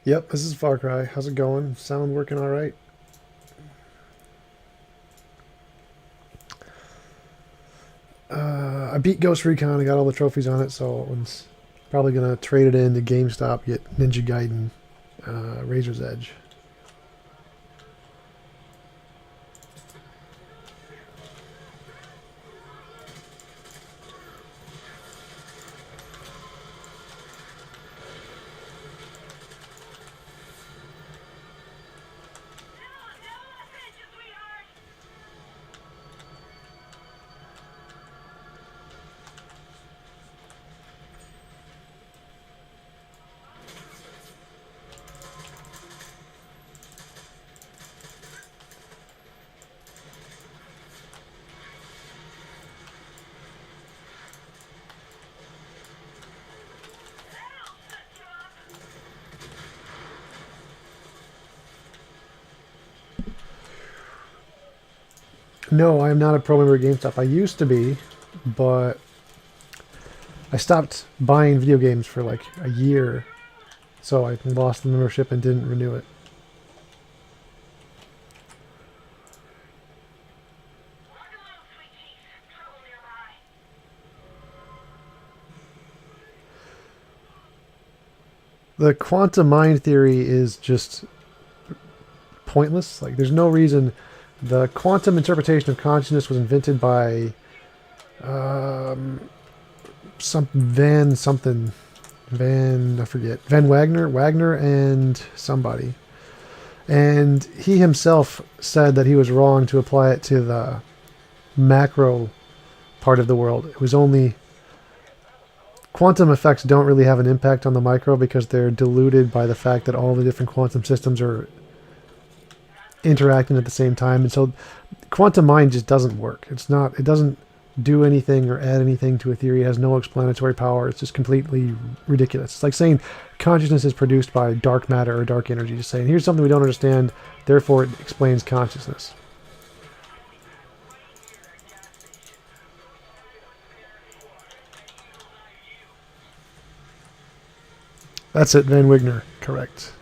Yep, this is Far Cry. How's it going? Sound working all right? I beat Ghost Recon. I got all the trophies on it, so I'm probably gonna trade it in to GameStop, get Ninja Gaiden, Razor's Edge. No, I am not a pro member of GameStop. I used to be, but I stopped buying video games for like a year, so I lost the membership and didn't renew it. The quantum mind theory is just pointless. Like, there's no reason. The quantum interpretation of consciousness was invented by some Van something, Van, I forget, Van Wagner and somebody. And he himself said that he was wrong to apply it to the macro part of the world. It was only quantum effects don't really have an impact on the micro because they're diluted by the fact that all the different quantum systems are interacting at the same time, and so quantum mind just doesn't work. It doesn't do anything or add anything to a theory. It has no explanatory power. It's just completely ridiculous. It's like saying consciousness is produced by dark matter or dark energy. Just saying, here's something we don't understand, therefore it explains consciousness. That's it, Van Wigner. Correct.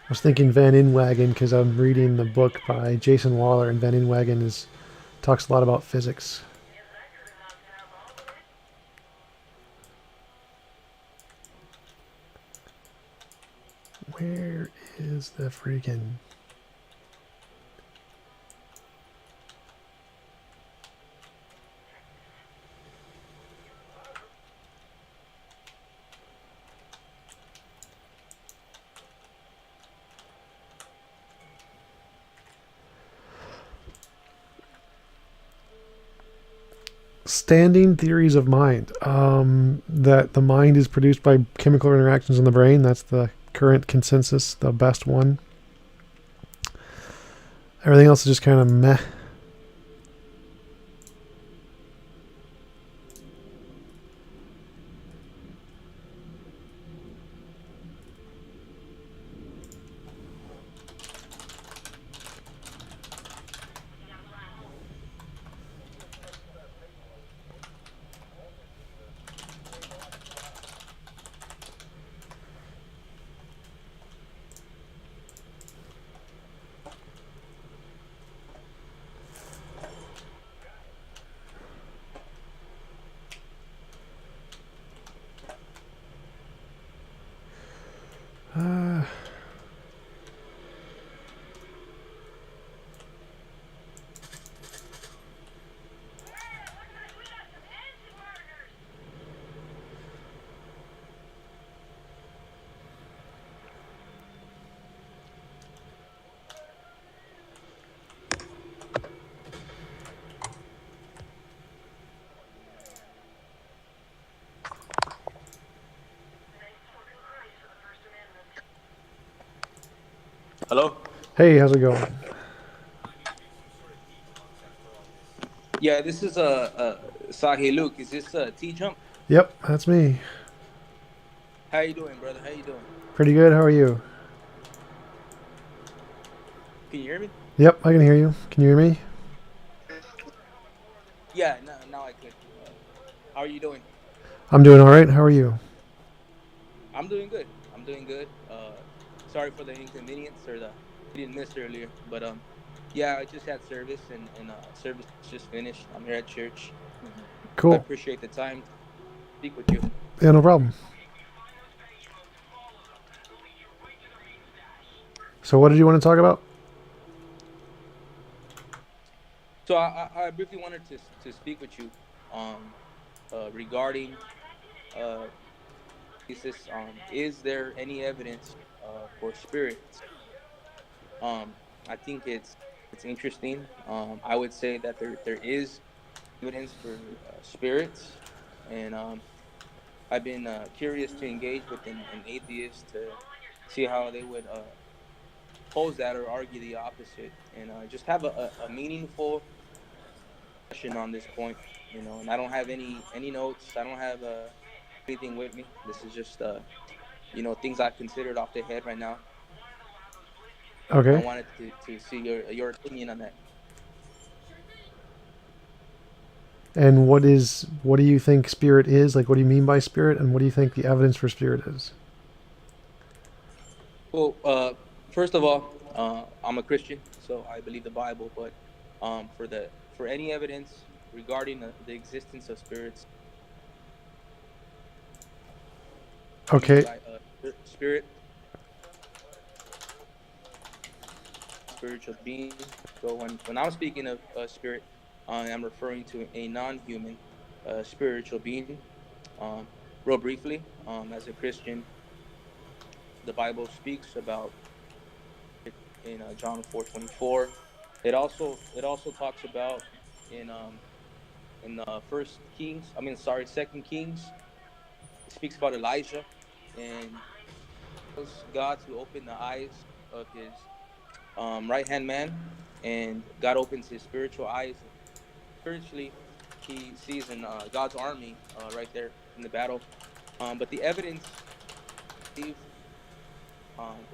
I was thinking Van Inwagen because I'm reading the book by Jason Waller, and Van Inwagen talks a lot about physics. Where is the freaking... standing theories of mind, that the mind is produced by chemical interactions in the brain. That's the current consensus, the best one. Everything else is just kind of meh. Hello? Hey, how's it going? Yeah, this is Sahi Luke. Is this TJump? Yep, that's me. How you doing, brother? How you doing? Pretty good. How are you? Can you hear me? Yep, I can hear you. Can you hear me? Yeah, now I could. How are you doing? I'm doing all right. How are you? I'm doing good. I'm doing good. Sorry for the inconvenience or the we didn't miss earlier, but yeah, I just had service and service just finished. I'm here at church. I Cool. appreciate the time to speak with you. Yeah, no problem. So, what did you want to talk about? So I briefly wanted to speak with you um regarding uh is there any evidence for spirits? Um, I think it's interesting. I would say that there is evidence for spirits, and I've been curious to engage with an atheist to see how they would pose that or argue the opposite, and just have a meaningful discussion on this point. And I don't have any notes. I don't have anything with me. This is just things I considered off the head right now. I Okay. wanted to see your opinion on that. And what do you think spirit is? Like, what do you mean by spirit? And what do you think the evidence for spirit is? Well, first of all, I'm a Christian, so I believe the Bible. But for any evidence regarding the existence of spirits, I mean Okay. by spirit, spiritual being. So when I'm speaking of spirit, I am referring to a non-human spiritual being. Um, Real briefly, as a Christian, the Bible speaks about it in John 4:24. It also talks about in First Kings. I mean, sorry, Second Kings. It speaks about Elijah and God to open the eyes of his right hand man, and God opens his spiritual eyes. And spiritually, he sees in God's army right there in the battle. But the evidence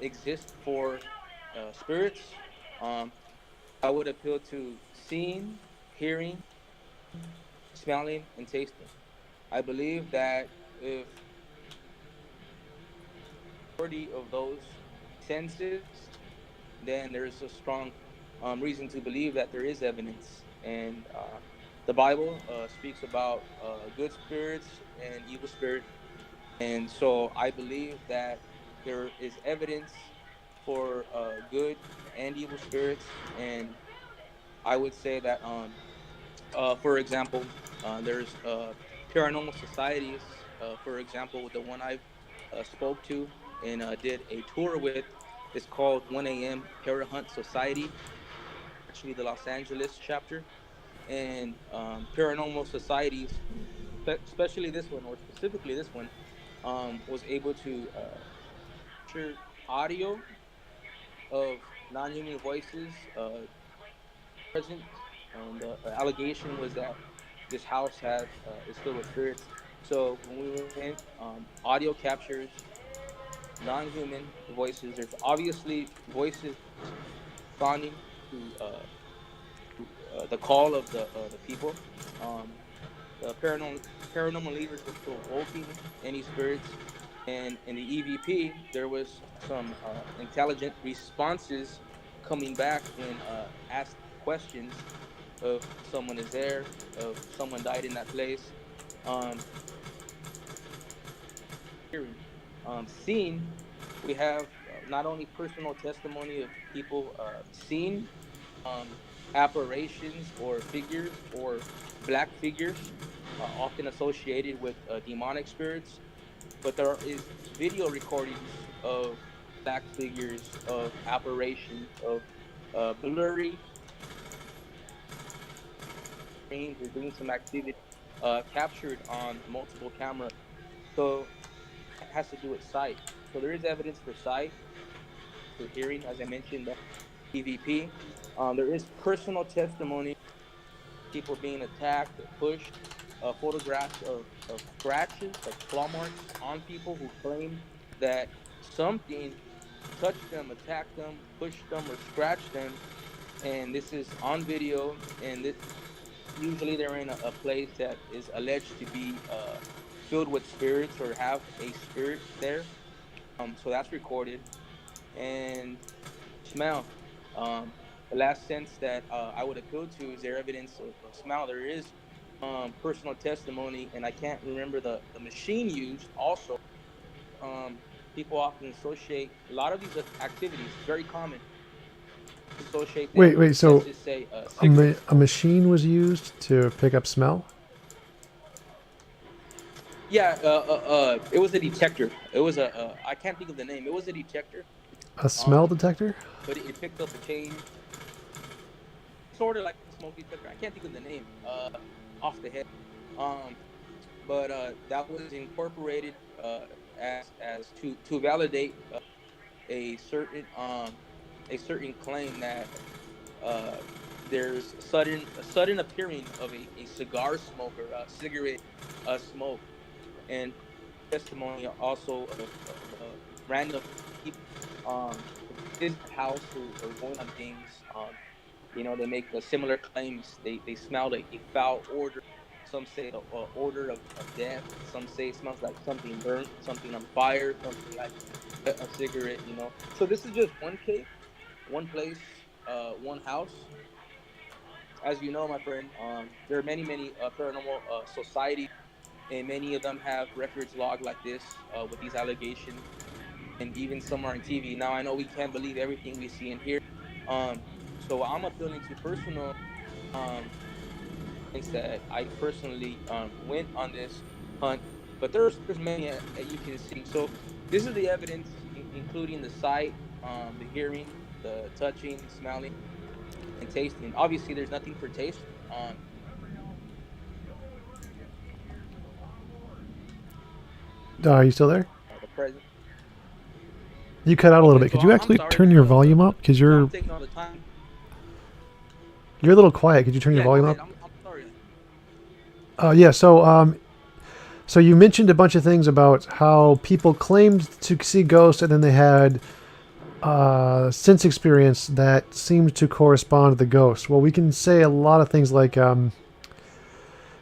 exists for spirits. Um, I would appeal to seeing, hearing, smelling, and tasting. I believe that if majority of those senses, then there is a strong reason to believe that there is evidence. And the Bible speaks about good spirits and evil spirits. And so I believe that there is evidence for good and evil spirits. And I would say that for example, there's paranormal societies. For example, the one I spoke to and did a tour with is called 1 a.m. Parahunt Society, actually the Los Angeles chapter. And paranormal societies, especially this one, or specifically this one, was able to capture audio of non-human voices present, and the allegation was that this house has is filled with spirits. So when we went in, audio captures non-human voices. There's obviously voices responding to the call of the people. Um, the paranormal leaders were provoking any spirits, and in the EVP there was some intelligent responses coming back when asked questions of someone is there, of someone died in that place. Um, Hearing, seeing, we have not only personal testimony of people seeing um, apparitions or figures or black figures, often associated with demonic spirits, but there is video recordings of black figures, of apparitions, of blurry screens or doing some activity captured on multiple cameras. So it has to do with sight. So there is evidence for sight, for hearing, as I mentioned, the EVP. There is personal testimony, people being attacked or pushed, photographs of scratches, like claw marks on people who claim that something touched them, attacked them, pushed them, or scratched them. And this is on video, and Usually they're in a place that is alleged to be filled with spirits or have a spirit there. So that's recorded. And smell. Um, the last sense that I would appeal to is their evidence of smell. There is personal testimony, and I can't remember the machine used. Also, um, people often associate a lot of these activities. It's very common to associate them Wait, with, wait. let's So just say, cigarette a smoke. machine was used to pick up smell? Yeah, it was a detector. It was I can't think of the name. It was a detector. A smell Um, detector? but it picked up a change, sort of like a smoke detector. I can't think of the name off the head. Um, but that was incorporated as to validate a certain a certain claim that uh, there's a sudden appearing of a cigar smoker, a cigarette smoke, and testimony also of random people who visit the house who are going on things. They make similar claims. They smell a foul odor. Some say the odor of death. Some say it smells like something burnt, something on fire, something like a cigarette. So this is just one case, one place, one house. As you know, my friend, there are many paranormal societies, and many of them have records logged like this with these allegations, and even some are on TV. Now I know we can't believe everything we see and hear, so I'm appealing to personal um, things that I personally went on this hunt, but there's many that you can see. So this is the evidence, including the sight, the hearing, the touching, smelling, and tasting. Obviously, there's nothing for taste. Are you still there? The present. You cut out a little Okay, bit. so Could you I'm actually sorry, turn man. your volume up? Because So I'm taking all the time. you're a little quiet. Could you turn your Yeah, go volume ahead. up? I'm sorry. Yeah. So you mentioned a bunch of things about how people claimed to see ghosts, and then they had sense experience that seemed to correspond to the ghost. Well, we can say a lot of things like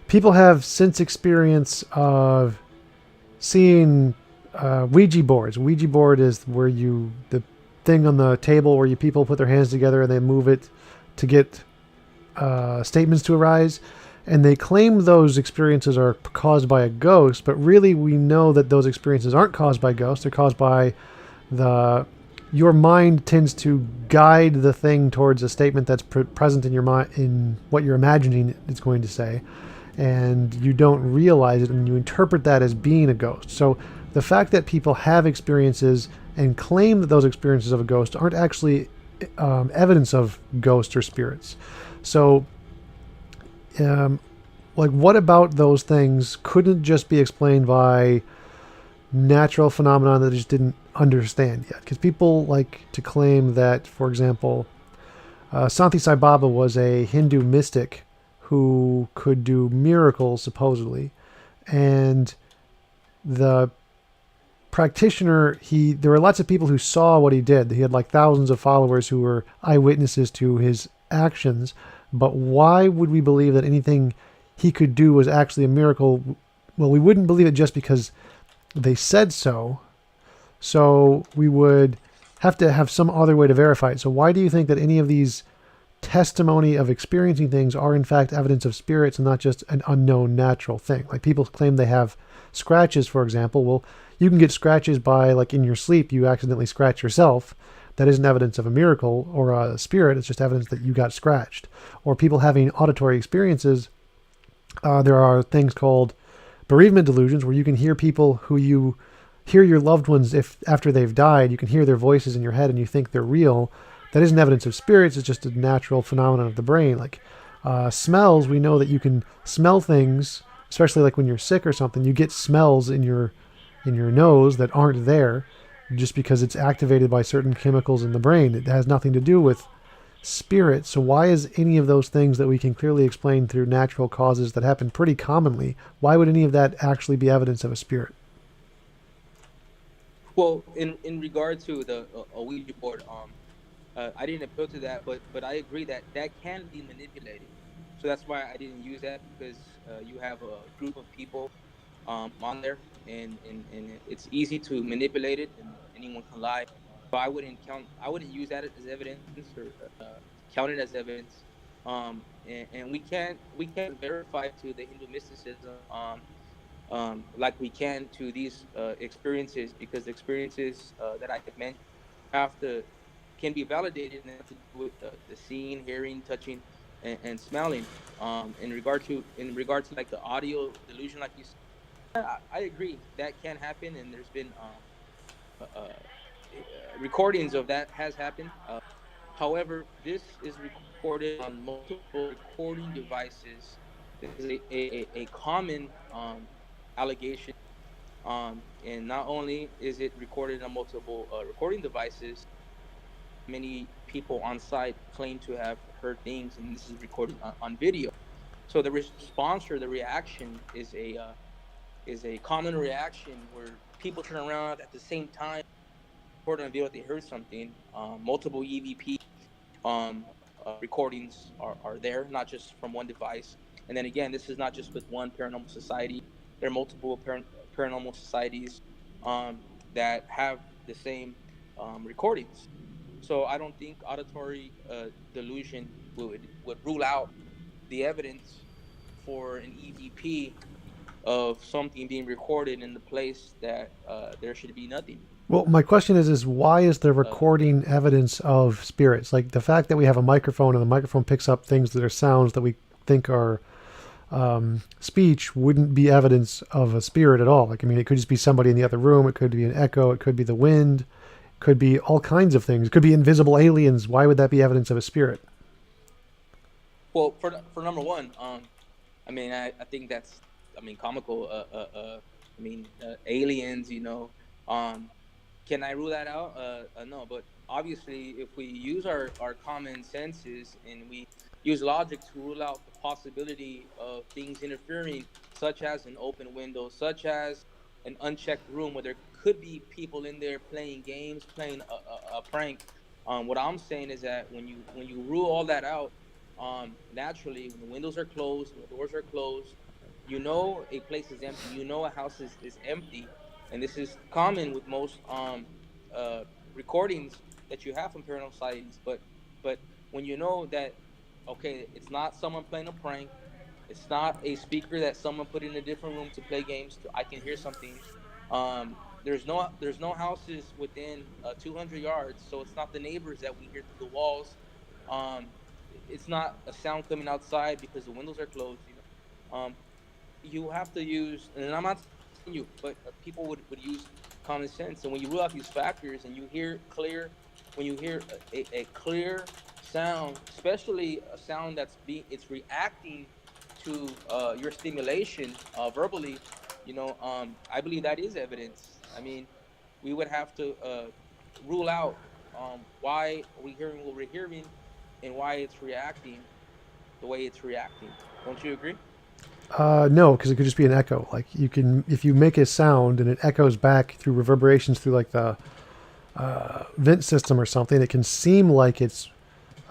people have sense experience of seeing Ouija boards. Ouija board is where the thing on the table where people put their hands together and they move it to get statements to arise. And they claim those experiences are caused by a ghost, but really we know that those experiences aren't caused by ghosts. They're caused by the your mind tends to guide the thing towards a statement that's present in your mind, in what you're imagining it's going to say, and you don't realize it, and you interpret that as being a ghost. So the fact that people have experiences and claim that those experiences of a ghost aren't actually evidence of ghosts or spirits. So um, like, what about those things couldn't just be explained by natural phenomenon that they just didn't understand yet? Because people like to claim that, for example, Santi Sai Baba was a Hindu mystic who could do miracles, supposedly, and the practitioner, there were lots of people who saw what he did. He had like thousands of followers who were eyewitnesses to his actions. But why would we believe that anything he could do was actually a miracle? Well, we wouldn't believe it just because they said so. So we would have to have some other way to verify it. So why do you think that any of these testimony of experiencing things are in fact evidence of spirits and not just an unknown natural thing? Like, people claim they have scratches, for example. Well, you can get scratches by, like, in your sleep, you accidentally scratch yourself. That isn't evidence of a miracle or a spirit. It's just evidence that you got scratched. Or people having auditory experiences. There are things called bereavement delusions, where you can hear people who you hear your loved ones, if after they've died, you can hear their voices in your head and you think they're real. That isn't evidence of spirits. It's just a natural phenomenon of the brain. Like smells, we know that you can smell things, especially like when you're sick or something. You get smells in your nose that aren't there just because it's activated by certain chemicals in the brain. It has nothing to do with spirit. So why is any of those things that we can clearly explain through natural causes that happen pretty commonly, why would any of that actually be evidence of a spirit? Well, in regard to the Ouija board, I didn't appeal to that, but I agree that that can be manipulated. So that's why I didn't use that, because you have a group of people on there, and it's easy to manipulate it, and anyone can lie. So I wouldn't use that as evidence, or count it as evidence. And we can't verify to the Hindu mysticism, like we can to these experiences, because the experiences that I have mentioned have to can be validated, and they have to do with the seeing, hearing, touching, and smelling. In regard to like the audio delusion, like you said, I agree that can happen, and there's been recordings of that has happened. However, this is recorded on multiple recording devices. This is a common allegation. And not only is it recorded on multiple recording devices, many people on site claim to have heard things, and this is recorded on video. So the response, or the reaction, is a common reaction where people turn around at the same time, record on video that they heard something. Multiple EVP recordings are there, not just from one device. And then again, this is not just with one paranormal society. There are multiple paranormal societies that have the same recordings. So I don't think auditory delusion would rule out the evidence for an EVP of something being recorded in the place that there should be nothing. Well, my question is why is there Uh, recording evidence of spirits? Like the fact that we have a microphone and the microphone picks up things that are sounds that we think are speech wouldn't be evidence of a spirit at all. Like, I mean, it could just be somebody in the other room. It could be an echo. It could be the wind. It could be all kinds of things. It could be invisible aliens. Why would that be evidence of a spirit? well, for number one, I mean, I think that's, I mean, comical. I mean, aliens. Um, can I rule that out? No, but obviously, if we use our common senses and we use logic to rule out the possibility of things interfering, such as an open window, such as an unchecked room where there could be people in there playing games, playing a prank. What I'm saying is that when you rule all that out, naturally, when the windows are closed, when the doors are closed, a place is empty. A house is empty, and this is common with most uh, recordings that you have from paranormal sightings. But when you know that, okay, it's not someone playing a prank, it's not a speaker that someone put in a different room to play games. I can hear something. There's no houses within 200 yards, so it's not the neighbors that we hear through the walls. It's not a sound coming outside because the windows are closed. You have to use, and I'm not saying you, but people would use common sense. And when you rule out these factors and when you hear a clear sound, especially a sound it's reacting to your stimulation verbally, I believe that is evidence. I mean, we would have to rule out why are we hearing what we're hearing, and why it's reacting the way it's reacting. Don't you agree? No, because it could just be an echo. Like you can, if you make a sound and it echoes back through reverberations through like the vent system or something, it can seem like it's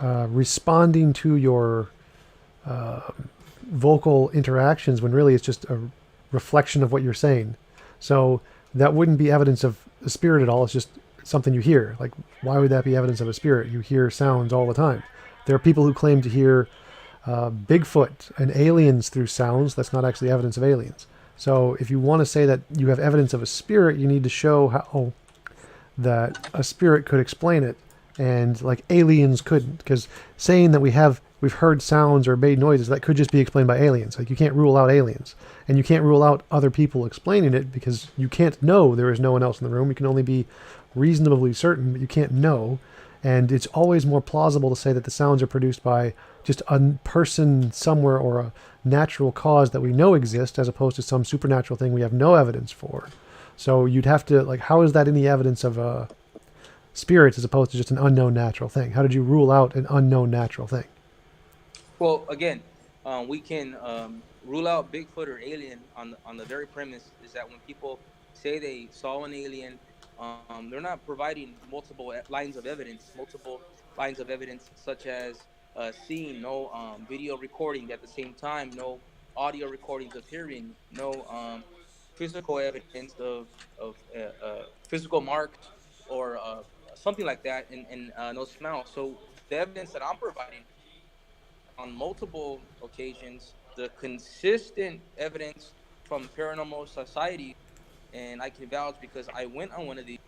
responding to your vocal interactions when really it's just a reflection of what you're saying. So that wouldn't be evidence of a spirit at all. It's just something you hear. Like, why would that be evidence of a spirit? You hear sounds all the time. There are people who claim to hear Bigfoot and aliens through sounds. That's not actually evidence of aliens. So if you want to say that you have evidence of a spirit, you need to show how that a spirit could explain it, and like aliens couldn't. Because saying that we've heard sounds or made noises, that could just be explained by aliens. Like you can't rule out aliens, and you can't rule out other people explaining it because you can't know. There is no one else in the room. You can only be reasonably certain, but you can't know. And it's always more plausible to say that the sounds are produced by just a person somewhere or a natural cause that we know exists, as opposed to some supernatural thing we have no evidence for. So you'd have to, like, how is that any evidence of spirits as opposed to just an unknown natural thing? How did you rule out an unknown natural thing? Well, again, we can rule out Bigfoot or alien on the very premise is that when people say they saw an alien, they're not providing multiple lines of evidence, such as seeing, no video recording at the same time, no audio recordings of hearing, no physical evidence of physical marks or something like that, and no smell. So the evidence that I'm providing on multiple occasions, the consistent evidence from paranormal society, and I can vouch because I went on one of these,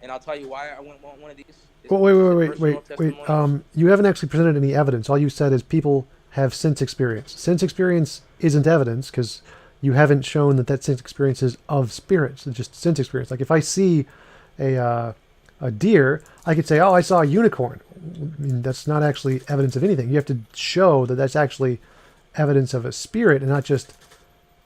and I'll tell you why I went on one of these. Well, This is a wait, personal wait. testimony. You haven't actually presented any evidence. All you said is people have sense experience. Sense experience isn't evidence because you haven't shown that that sense experience is of spirits. It's just sense experience. Like if I see a deer, I could say, "Oh, I saw a unicorn." I mean, that's not actually evidence of anything. You have to show that that's actually evidence of a spirit and not just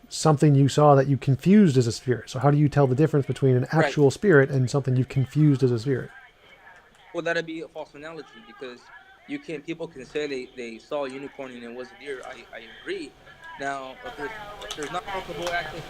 something you saw that you confused as a spirit. So how do you tell the difference between an Right. actual spirit and something you confused as a spirit? Well, that'd be a false analogy because you can people can say they saw a unicorn and it was a deer. I agree. Now, if there's not multiple attest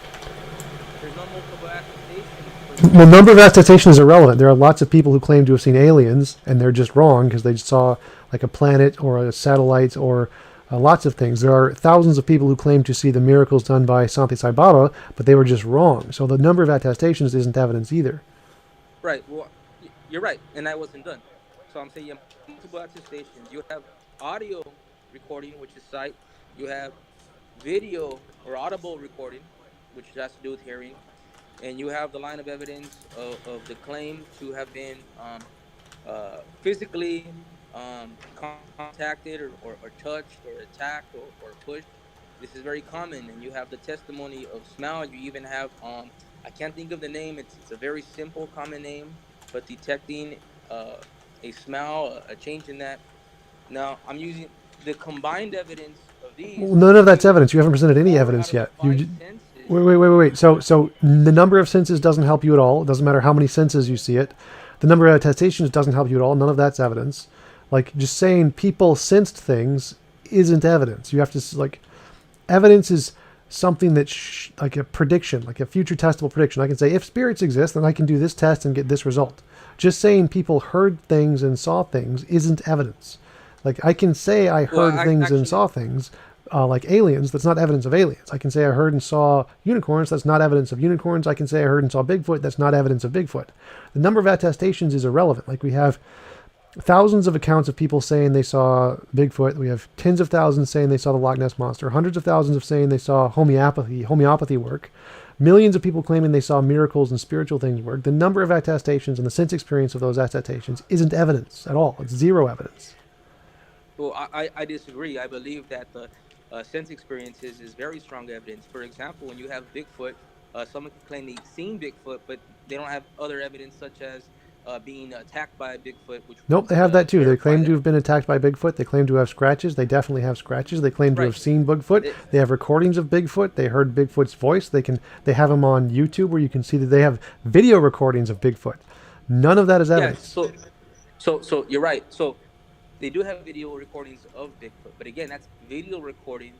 if there's no multiple attestations for The me, number of attestations is irrelevant. There are lots of people who claim to have seen aliens, and they're just wrong because they saw like a planet or a satellite or lots of things. There are thousands of people who claim to see the miracles done by Santi Sai Baba, but they were just wrong. So the number of attestations isn't evidence either. right? Well, you're right, and that wasn't done. So I'm saying you have multiple attestations. You have audio recording, which is sight. You have video or audible recording, which has to do with hearing, and you have the line of evidence of the claim to have been physically contacted or touched or attacked or pushed. This is very common, and you have the testimony of smell. You even have I can't think of the name. It's a very simple, common name, but detecting uh, a smell, a change in that. Now I'm using the combined evidence of Well, these none of gives that's you evidence. You haven't presented any 4 out evidence of the yet. You five senses. wait. So the number of senses doesn't help you at all. It doesn't matter how many senses you see it. The number of attestations doesn't help you at all. None of that's evidence. Like just saying people sensed things isn't evidence. You have to like evidence is something that like a prediction, like a future testable prediction. I can say if spirits exist, then I can do this test and get this result. Just saying people heard things and saw things isn't evidence. Like I can say I Well, heard things and actually, saw things, like aliens. That's not evidence of aliens. I can say I heard and saw unicorns. That's not evidence of unicorns. I can say I heard and saw Bigfoot. That's not evidence of Bigfoot. The number of attestations is irrelevant. Like we have thousands of accounts of people saying they saw Bigfoot. We have tens of thousands saying they saw the Loch Ness monster. Hundreds of thousands of saying they saw homeopathy work. Millions of people claiming they saw miracles and spiritual things work. The number of attestations and the sense experience of those attestations isn't evidence at all. It's zero evidence. well, I disagree. I believe that the sense experiences is very strong evidence. For example, when you have Bigfoot, someone can claim they've seen Bigfoot, but they don't have other evidence such as being attacked by a Bigfoot, which Nope, would they have that too. They verify claim to that. have been attacked by Bigfoot. They claim to have scratches. They definitely have scratches. They claim to Right. have seen Bigfoot. It, They have recordings of Bigfoot. They heard Bigfoot's voice. They have them on YouTube where you can see that they have video recordings of Bigfoot. None of that is yes. evidence. So you're right. So they do have video recordings of Bigfoot, but again, that's video recording.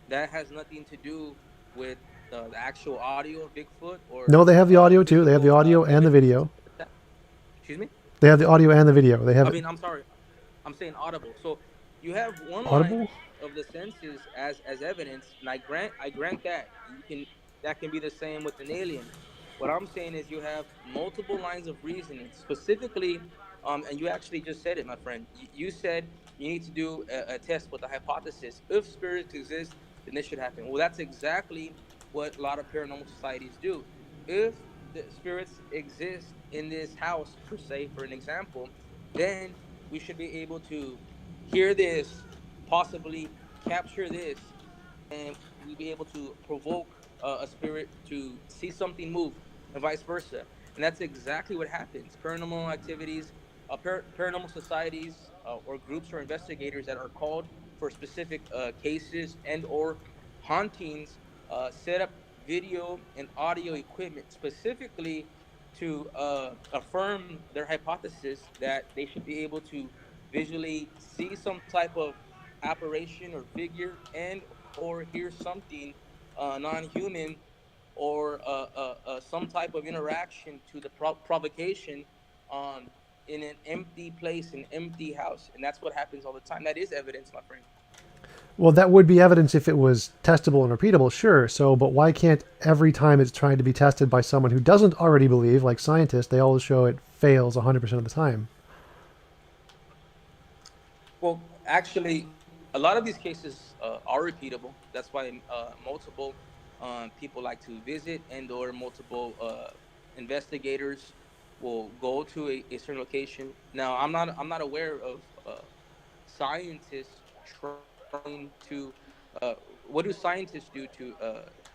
That has nothing to do with the actual audio of Bigfoot or No, they have the audio too. They have the physical audio and the evidence video. of attack. Excuse me. They have the audio and the video. They I have mean, I'm sorry. I'm saying audible. So you have one line audible. of the senses as evidence, and I grant that you can that can be the same with an alien. What I'm saying is you have multiple lines of reasoning, specifically, and you actually just said it, my friend. You said you need to do a test with a hypothesis. If spirits exist, then this should happen. Well, that's exactly what a lot of paranormal societies do. If the spirits exist in this house, per se, for an example, then we should be able to hear this, possibly capture this, and we'll be able to provoke a spirit to see something move, and vice versa. And that's exactly what happens. Paranormal activities, paranormal societies, or groups or investigators that are called for specific cases and or hauntings set up video and audio equipment specifically to affirm their hypothesis that they should be able to visually see some type of apparition or figure and or hear something non-human or some type of interaction to the provocation. in an empty place, an empty house, and that's what happens all the time. That is evidence, my friend. Well, that would be evidence if it was testable and repeatable, sure. So, but why can't every time it's trying to be tested by someone who doesn't already believe, like scientists, they always show it fails 100% of the time? Well, actually, a lot of these cases are repeatable. That's why multiple people like to visit, and/or multiple investigators will go to a certain location. Now, I'm not aware of scientists trying to. What do scientists do to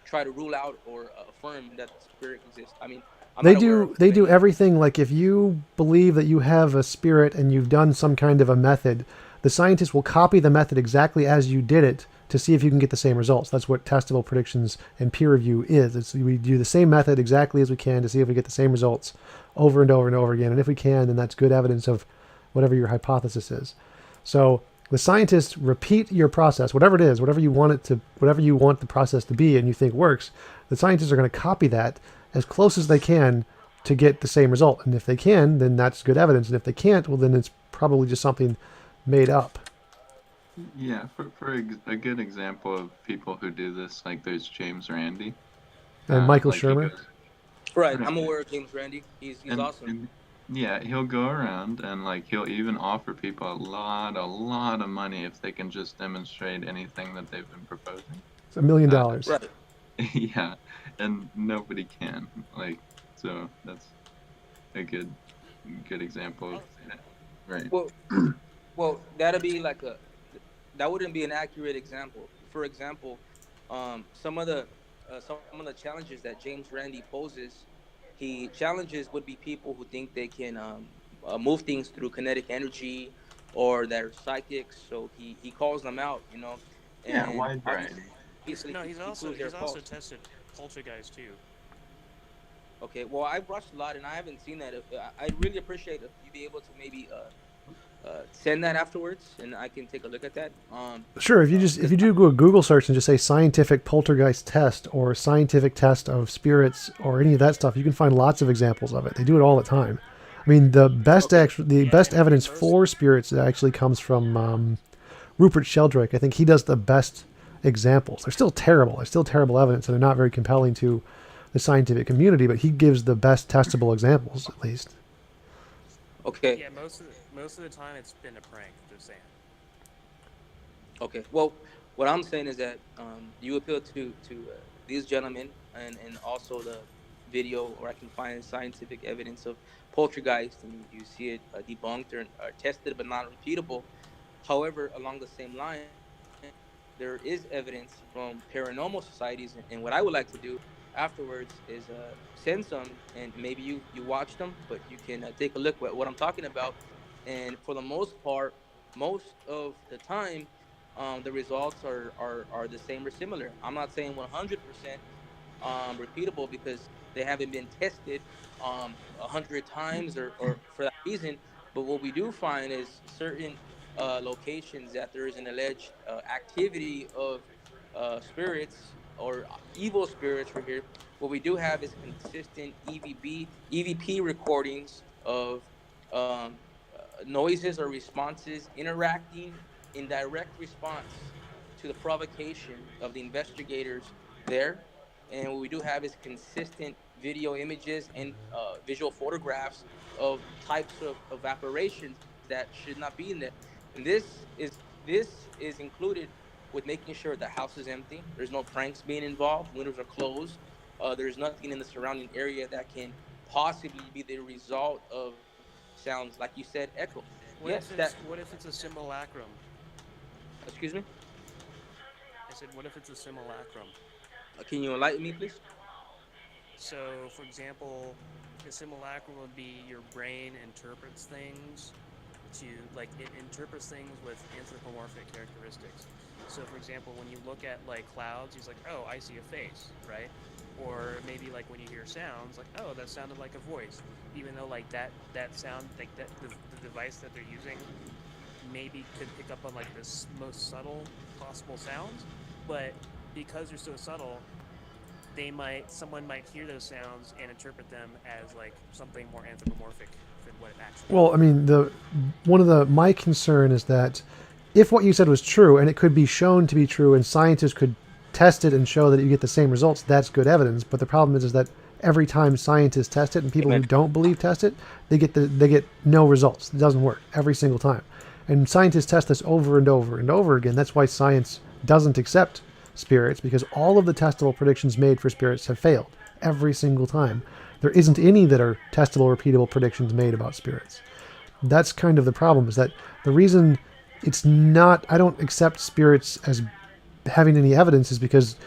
try to rule out or affirm that the spirit exists? I mean, I'm They not aware do of they do any. everything. Like if you believe that you have a spirit and you've done some kind of a method, the scientist will copy the method exactly as you did it to see if you can get the same results. That's what testable predictions and peer review is. We do the same method exactly as we can to see if we get the same results over and over and over again. And if we can, then that's good evidence of whatever your hypothesis is. So the scientists repeat your process, whatever it is, whatever you want the process to be, and you think works. The scientists are going to copy that as close as they can to get the same result. And if they can, then that's good evidence. And if they can't, well, then it's probably just something made up. Yeah, a good example of people who do this, like there's James Randi. And Michael Like he Shermer. goes Right, right, I'm aware of James Randi. He's awesome. and yeah, he'll go around and like he'll even offer people a lot of money if they can just demonstrate anything that they've been proposing. It's $1 million. Right. Yeah, and nobody can. Like, so that's a good example of Oh, that. Right. Well, well, that'd be like a that wouldn't be an accurate example. For example, some of the challenges that James Randi poses, he challenges would be people who think they can move things through kinetic energy or that are psychics. So he calls them out, Yeah, and wide obviously variety. he proves they're he's false. also tested poltergeist too. Okay, well, I've watched a lot and I haven't seen that. I'd really appreciate if you'd be able to maybe send that afterwards, and I can take a look at that. Sure, if Because you do a Google search and just say scientific poltergeist test or scientific test of spirits or any of that stuff, you can find lots of examples of it. They do it all the time. I mean, okay, the Yeah, best and evidence most for spirits actually comes from Rupert Sheldrake. I think he does the best examples. They're still terrible. They're still terrible evidence, and they're not very compelling to the scientific community. But he gives the best testable examples, at least. okay, yeah, most of the time it's been a prank. Just saying. okay. Well, what I'm saying is that you appeal to these gentlemen, and also the video, or I can find scientific evidence of poltergeist, and you see it debunked or tested but not repeatable. However, along the same line, there is evidence from paranormal societies, and what I would like to do afterwards is send some, and maybe you watch them, but you can take a look at what I'm talking about. And for the most part, most of the time, the results are the same or similar. I'm not saying 100% repeatable because they haven't been tested 100 times or for that reason. But what we do find is certain locations that there is an alleged activity of spirits or evil spirits right here. What we do have is consistent EVP recordings of noises or responses interacting in direct response to the provocation of the investigators there. And what we do have is consistent video images and visual photographs of types of apparitions that should not be in there. And this is included with making sure the house is empty. There's no pranks being involved. Windows are closed. There's nothing in the surrounding area that can possibly be the result of sounds like you said, echo. Yes, that. What if it's a simulacrum? Excuse me. I said, what if it's a simulacrum? Can you enlighten me, please? So, for example, a simulacrum would be your brain interprets things to like it interprets things with anthropomorphic characteristics. So, for example, when you look at like clouds, he's like, "Oh, I see a face," right? Or maybe like when you hear sounds, like, "Oh, that sounded like a voice," even though like that sound like that the device that they're using maybe could pick up on like the most subtle possible sounds, but because they're so subtle, someone might hear those sounds and interpret them as like something more anthropomorphic than what it actually Well, I is. mean, my concern is that if what you said was true and it could be shown to be true and scientists could test it and show that you get the same results, that's good evidence. But the problem is that every time scientists test it and people who Amen. don't believe test it, they get no results. It doesn't work every single time. And scientists test this over and over and over again. That's why science doesn't accept spirits, because all of the testable predictions made for spirits have failed every single time. There isn't any that are testable, repeatable predictions made about spirits. That's kind of the problem, is that the reason it's not, I don't accept spirits as having any evidence, is because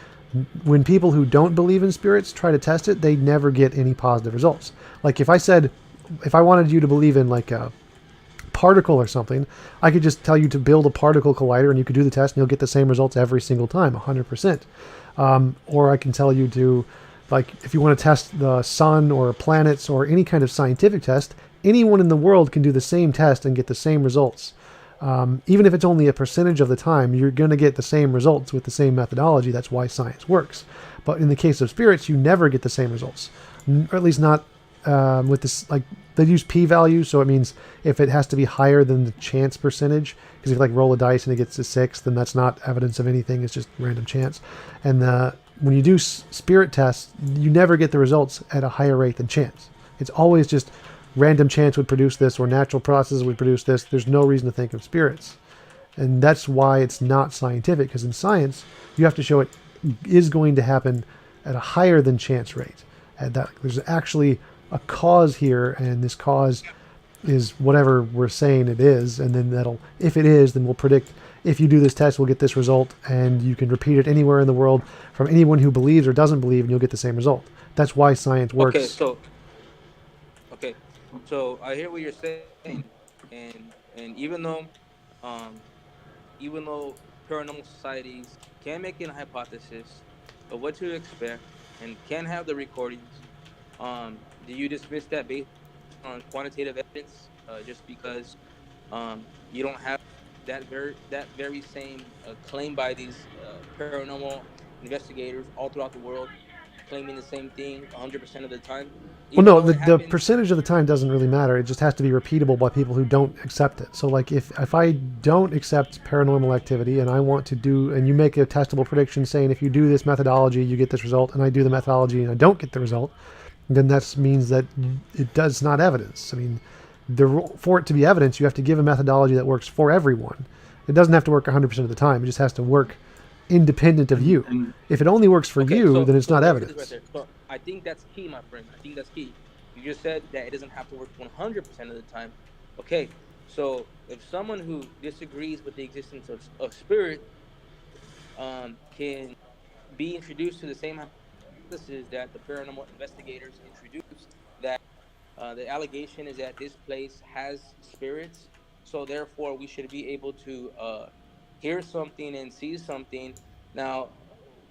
when people who don't believe in spirits try to test it, they never get any positive results. Like if I wanted you to believe in like a particle or something, I could just tell you to build a particle collider and you could do the test and you'll get the same results every single time, 100%. Or I can tell you to, like, if you want to test the sun or planets or any kind of scientific test, anyone in the world can do the same test and get the same results. Even if it's only a percentage of the time, you're going to get the same results with the same methodology. That's why science works. But in the case of spirits, you never get the same results, or at least not with this. Like they use p-value, so it means if it has to be higher than the chance percentage, because if you like roll a dice and it gets a 6, then that's not evidence of anything. It's just random chance. And when you do spirit tests, you never get the results at a higher rate than chance. It's always just random chance would produce this, or natural processes would produce this. There's no reason to think of spirits. And that's why it's not scientific, because in science, you have to show it is going to happen at a higher than chance rate. And that there's actually a cause here, and this cause is whatever we're saying it is. And then if it is, then we'll predict, if you do this test, we'll get this result, and you can repeat it anywhere in the world from anyone who believes or doesn't believe, and you'll get the same result. That's why science works. Okay, so I hear what you're saying, and um, even though paranormal societies can make an hypothesis of what to expect and can have the recordings, do you dismiss that based on quantitative evidence, just because you don't have that very same claim by these paranormal investigators all throughout the world, claiming the same thing 100% of the time, Well, even no, though it the happens? percentage of the time doesn't really matter. It just has to be repeatable by people who don't accept it. So, like, if I don't accept paranormal activity and I want to do, and you make a testable prediction saying if you do this methodology, you get this result, and I do the methodology and I don't get the result, then that means that it does not evidence. I mean, for it to be evidence, you have to give a methodology that works for everyone. It doesn't have to work 100% of the time. It just has to work independent of you. And If it only works for Okay, you, then it's so not let me get this right evidence. there. So I think that's key, my friend. I think that's key. You just said that it doesn't have to work 100% of the time. Okay, so if someone who disagrees with the existence of spirit can be introduced to the same hypothesis that the paranormal investigators introduced, that the allegation is that this place has spirits, so therefore we should be able to hear something and see something. Now,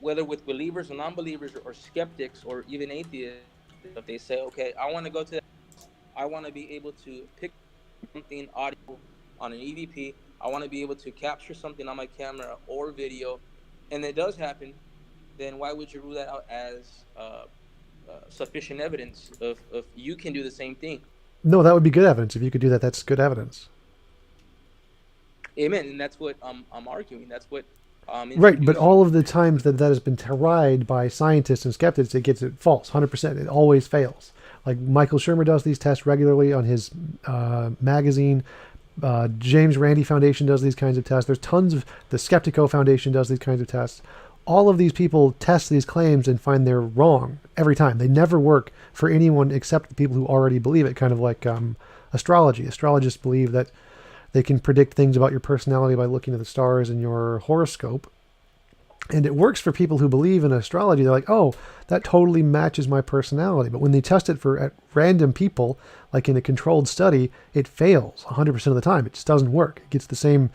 whether with believers or non-believers or skeptics or even atheists, if they say, okay, I want to go to that, I want to be able to pick something audio on an EVP, I want to be able to capture something on my camera or video, and it does happen, then why would you rule that out as sufficient evidence of you can do the same thing? No, that would be good evidence. If you could do that, that's good evidence. Amen. And that's what I'm arguing. That's what I'm Right, but introducing. all of the times that has been tried by scientists and skeptics, it gets it false, 100%. It always fails. Like Michael Shermer does these tests regularly on his magazine. James Randi Foundation does these kinds of tests. There's tons of, the Skeptico Foundation does these kinds of tests. All of these people test these claims and find they're wrong every time. They never work for anyone except the people who already believe it, kind of like astrology. Astrologists believe that they can predict things about your personality by looking at the stars in your horoscope. And it works for people who believe in astrology. They're like, oh, that totally matches my personality. But when they test it at random people, like in a controlled study, it fails 100% of the time. It just doesn't work. It gets the same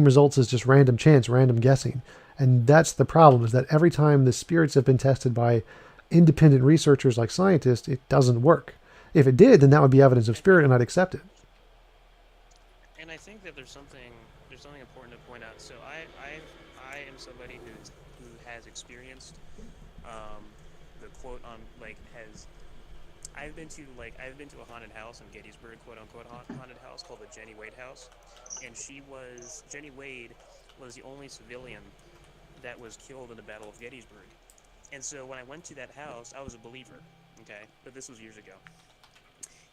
results as just random chance, random guessing. And that's the problem, is that every time the spirits have been tested by independent researchers like scientists, it doesn't work. If it did, then that would be evidence of spirit, and I'd accept it. And I think that there's something important to point out. So I am somebody who has experienced the quote on like has I've been to a haunted house in Gettysburg, quote unquote haunted house called the Jenny Wade House, and Jenny Wade was the only civilian that was killed in the Battle of Gettysburg. And so when I went to that house, I was a believer, okay, but this was years ago,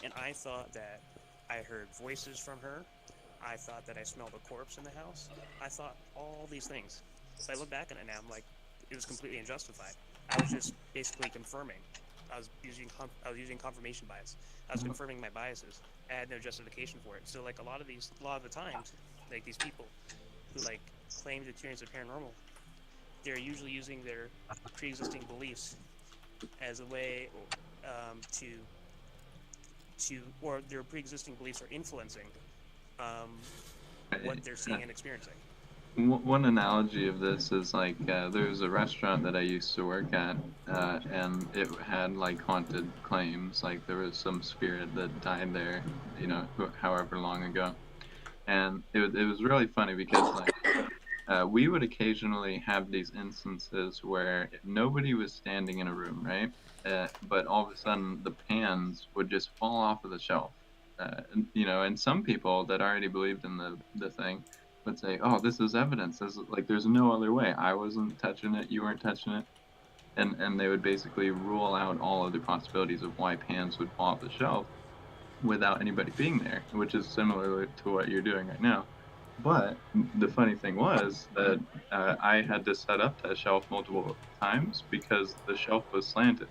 and I thought that I heard voices from her. I thought that I smelled a corpse in the house. I thought all these things. But I look back on it now, I'm like, it was completely unjustified. I was just basically confirming. I was using confirmation bias. I was confirming my biases. I had no justification for it. So like a lot of the times, like these people who like claim to experience the paranormal, they're usually using their pre-existing beliefs as a way or their pre-existing beliefs are influencing what they're seeing and experiencing. One analogy of this is like there was a restaurant that I used to work at, and it had like haunted claims. Like there was some spirit that died there, however long ago, and it was really funny because like we would occasionally have these instances where nobody was standing in a room, right? But all of a sudden the pans would just fall off of the shelf. And some people that already believed in the thing would say, "Oh, this is evidence. There's no other way. I wasn't touching it. You weren't touching it." And they would basically rule out all other possibilities of why pans would fall off the shelf without anybody being there, which is similar to what you're doing right now. But the funny thing was that I had to set up that shelf multiple times because the shelf was slanted.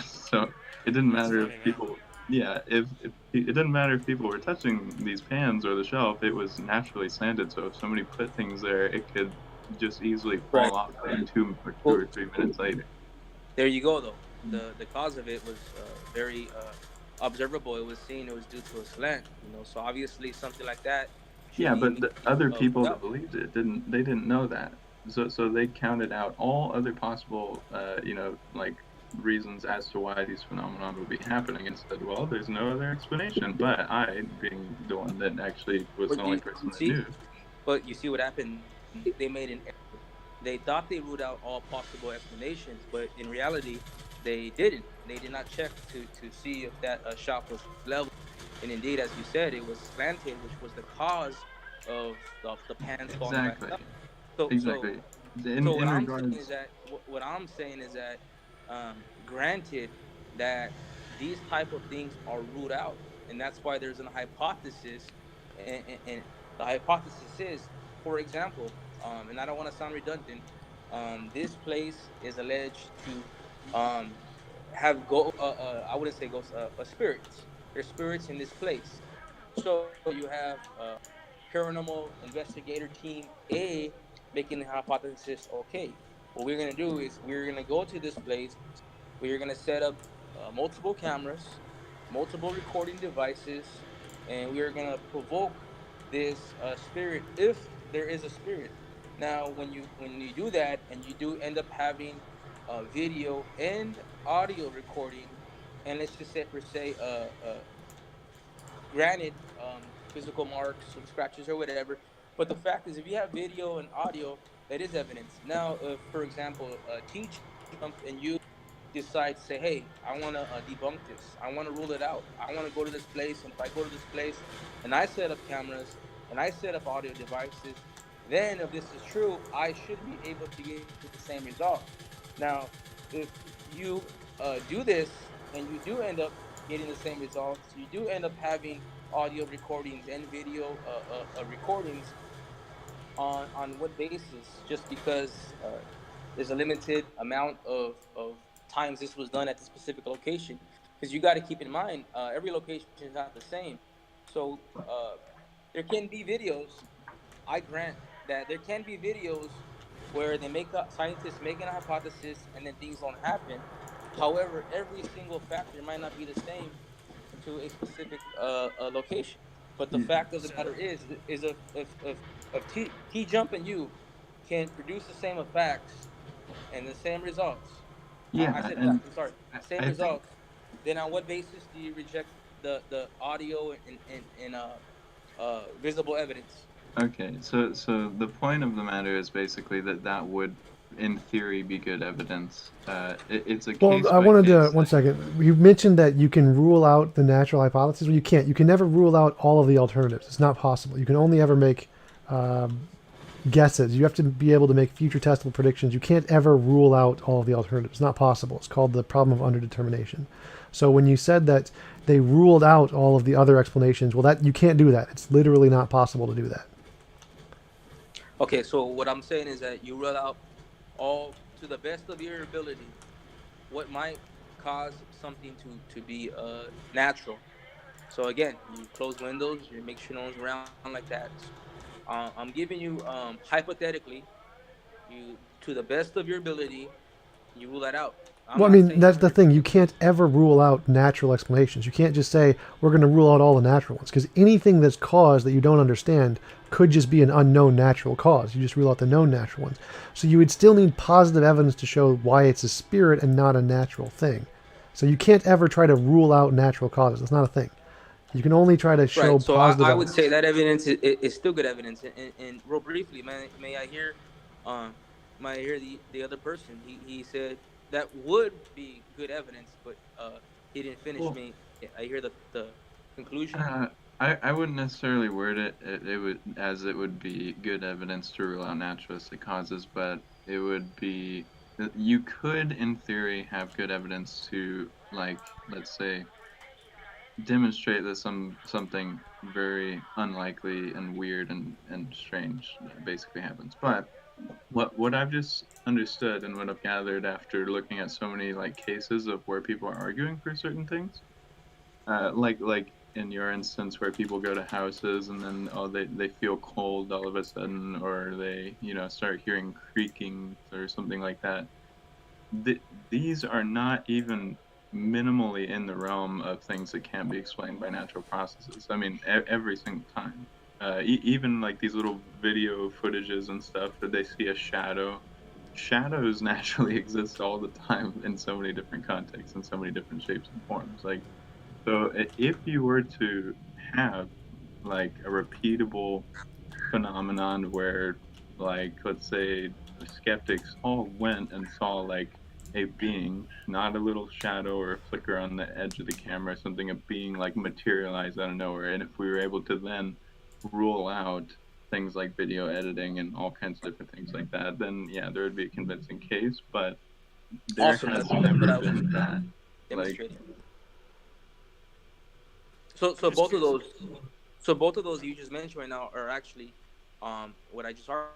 So it didn't That's matter funny, if man. people, yeah, if it didn't matter if people were touching these pans or the shelf, it was naturally slanted. So if somebody put things there, it could just easily Right. fall off in two Well, or 3 minutes later. there you go though. The cause of it was very observable. It was seen. It was due to a slant. So obviously something like that should Yeah, be but the immediately other ruled people that out. believed it didn't know that. So they counted out all other possible like reasons as to why these phenomena would be happening and said, well, there's no other explanation. But I, being the one that actually was the But only you person that see, knew. but you see what happened. They made an error. They thought they ruled out all possible explanations, but in reality, they didn't. They did not check to see if that shop was level. And indeed, as you said, it was slanted, which was the cause of the pans falling back Exactly. up. So, so Exactly. So In what I'm saying is regards, that granted that these type of things are ruled out, and that's why there's a hypothesis, and the hypothesis is, for example, and I don't want to sound redundant, this place is alleged to um, have I wouldn't say ghosts, spirits. There's spirits in this place. So you have paranormal investigator team A making the hypothesis, okay, what we're going to do is we're going to go to this place, we're going to set up multiple cameras, multiple recording devices, and we're going to provoke this spirit if there is a spirit. Now when you do that and you do end up having video and audio recording, and let's just say per se granted, physical marks, some scratches or whatever. But the fact is, if you have video and audio, that is evidence. Now, if, for example, TJump and you decide to say, hey, I want to debunk this. I want to rule it out. I want to go to this place. And if I go to this place and I set up cameras and I set up audio devices, then if this is true, I should be able to get the same result. Now, if you do this and you do end up getting the same results, you do end up having audio recordings and video recordings on what basis? Just because there's a limited amount of times this was done at the specific location. Because you got to keep in mind, every location is not the same. So there can be videos. I grant that there can be videos where they make up scientists making a hypothesis and then things don't happen. However, every single factor might not be the same to a specific location. But the fact of the matter So is if T Jump and you can produce the same facts and the same results, I yeah, said and facts. I'm sorry, same I think results. Then on what basis do you reject the audio and visible evidence? okay. So the point of the matter is basically that would in theory, be good evidence. It's a Well, case I by wanted to, case one thing. second. You mentioned that you can rule out the natural hypothesis. Well, you can't. You can never rule out all of the alternatives. It's not possible. You can only ever make guesses. You have to be able to make future testable predictions. You can't ever rule out all of the alternatives. It's not possible. It's called the problem of underdetermination. So when you said that they ruled out all of the other explanations, well, that you can't do that. It's literally not possible to do that. Okay, so what I'm saying is that you rule out all to the best of your ability what might cause something to be natural. So again, you close windows, you make sure no one's around like that. I'm giving you hypothetically, you to the best of your ability, you rule that out. I'm Well, I not mean, saying that's the 100%. thing. You can't ever rule out natural explanations. You can't just say, we're going to rule out all the natural ones, because anything that's caused that you don't understand could just be an unknown natural cause. You just rule out the known natural ones. So you would still need positive evidence to show why it's a spirit and not a natural thing. So you can't ever try to rule out natural causes. That's not a thing. You can only try to show Right. So positive I would say evidence. that evidence is still good evidence. And real briefly, may I hear, um, may I hear the other person? He said that would be good evidence, but he didn't finish Well, me. I hear the conclusion. uh, I wouldn't necessarily word it would as it would be good evidence to rule out naturalistic causes, but it would be you could, in theory, have good evidence to, like, let's say, demonstrate that something very unlikely and weird and strange basically happens. But what I've just understood and what I've gathered after looking at so many like cases of where people are arguing for certain things, like in your instance where people go to houses and then they feel cold all of a sudden, or they start hearing creaking or something like that. th- these are not even minimally in the realm of things that can't be explained by natural processes. I mean, every single time. Even like these little video footages and stuff that they see a shadow. Shadows naturally exist all the time in so many different contexts and so many different shapes and forms. Like, so if you were to have like a repeatable phenomenon where, like, let's say the skeptics all went and saw like a being, not a little shadow or a flicker on the edge of the camera, or something, a being like materialized out of nowhere. And if we were able to then rule out things like video editing and all kinds of different things like that, then yeah, there would be a convincing case. But there Awesome. has That's what never I was been that. Like, demonstrating. So Just both of curious. those, so both of those you just mentioned right now are actually, what I just argued.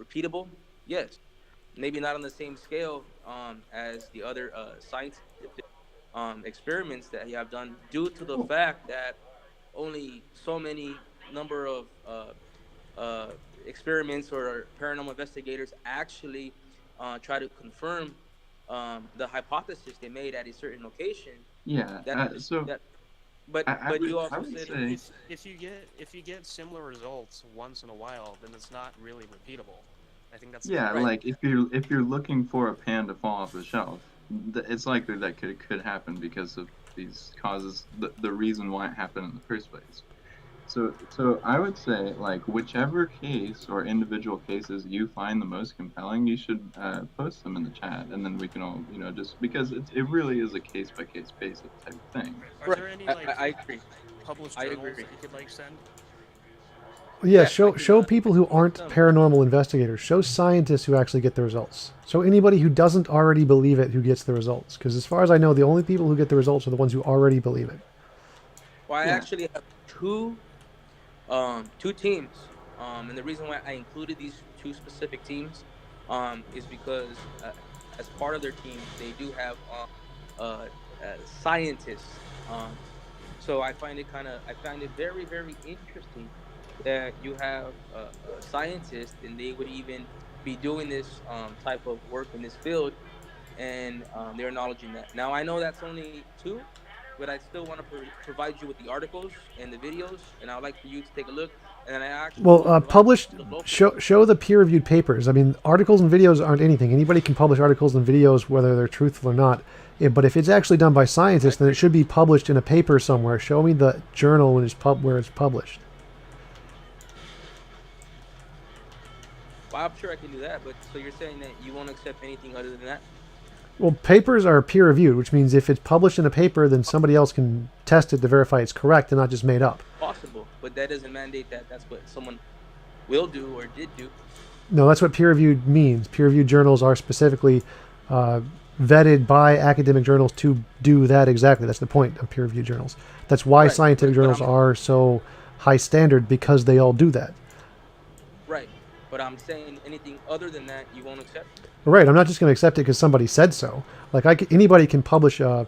Repeatable, yes. Maybe not on the same scale as the other scientific experiments that you have done, due to the fact that only so many number of uh, experiments or paranormal investigators actually try to confirm the hypothesis they made at a certain location. yeah, That is so that, I but would you I also would said, say, If you get similar results once in a while, then it's not really repeatable. I think that's the yeah, point. right. like if you're looking for a pan to fall off the shelf, it's likely that could happen because of these causes, the reason why it happened in the first place. So I would say, like, whichever case or individual cases you find the most compelling, you should post them in the chat, and then we can all, just because it really is a case by case basis type of thing. Are Right. there any I like agree. published I journals agree. that you could like send? Yeah, Yes, show I people can who send aren't them. paranormal investigators. Show scientists who actually get the results. Show anybody who doesn't already believe it who gets the results. Because as far as I know, the only people who get the results are the ones who already believe it. Well, I Yeah, actually have two teams. And the reason why I included these two specific teams is because as part of their team, they do have scientists. So I find it very, very interesting that you have a scientist and they would even be doing this type of work in this field, and they're acknowledging that. Now I know that's only two, but I still want to provide you with the articles and the videos, and I'd like for you to take a look. And then I actually Well, will provide publish, the local. show the peer-reviewed papers. I mean, articles and videos aren't anything. Anybody can publish articles and videos, whether they're truthful or not. Yeah, but if it's actually done by I scientists, then it agree. should be published in a paper somewhere. Show me the journal where it's published. I'm sure I can do that, but so you're saying that you won't accept anything other than that? Well, papers are peer reviewed, which means if it's published in a paper, then somebody else can test it to verify it's correct and not just made up. Possible, but that doesn't mandate that that's what someone will do or did do. No, that's what peer reviewed means. Peer reviewed journals are specifically uh, vetted by academic journals to do that exactly. That's the point of peer reviewed journals. That's why Right, scientific but journals are so high standard, because they all do that. right, but I'm saying anything other than that you won't accept. Right. I'm not just going to accept it because somebody said so. Like anybody can publish a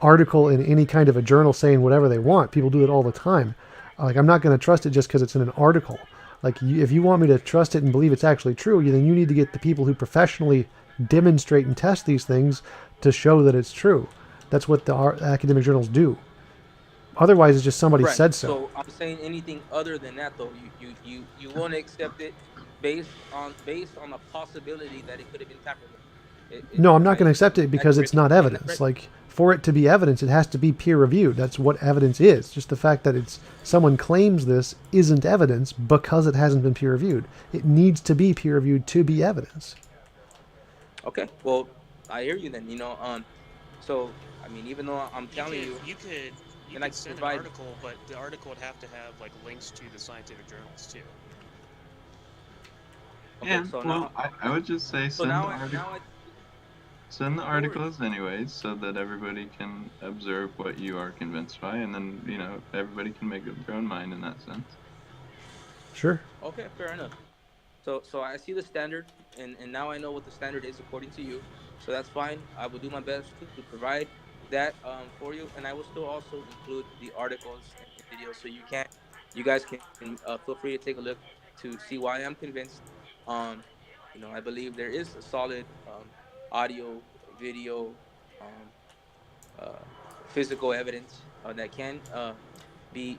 article in any kind of a journal saying whatever they want. People do it all the time. Like I'm not going to trust it just because it's in an article. Like if you want me to trust it and believe it's actually true, then you need to get the people who professionally demonstrate and test these things to show that it's true. That's what the academic journals do. Otherwise, it's just somebody Right. said so. So I'm saying anything other than that, though, you won't accept it based on the possibility that it could have been tampered with. No, I'm Am not going to I accept it because it's not saying that evidence. right? Like for it to be evidence, it has to be peer reviewed. That's what evidence is. Just the fact that it's someone claims this isn't evidence because it hasn't been peer reviewed. It needs to be peer reviewed to be evidence. Okay. Well, I hear you then. So I mean, even though I'm telling you, You could and I can send an provide. article, but the article would have to have like links to the scientific journals too. Okay. Yeah, So well, now, I would just say so send the now, article. now I. Send the No worries. articles anyways, so that everybody can observe what you are convinced by, and then everybody can make up their own mind in that sense. Sure. Okay, fair enough. So I see the standard, and now I know what the standard is according to you. So that's fine. I will do my best to provide that for you, and I will still also include the articles and videos, so you guys can feel free to take a look to see why I'm convinced. Um, I believe there is a solid audio, video, um, uh, physical evidence that can be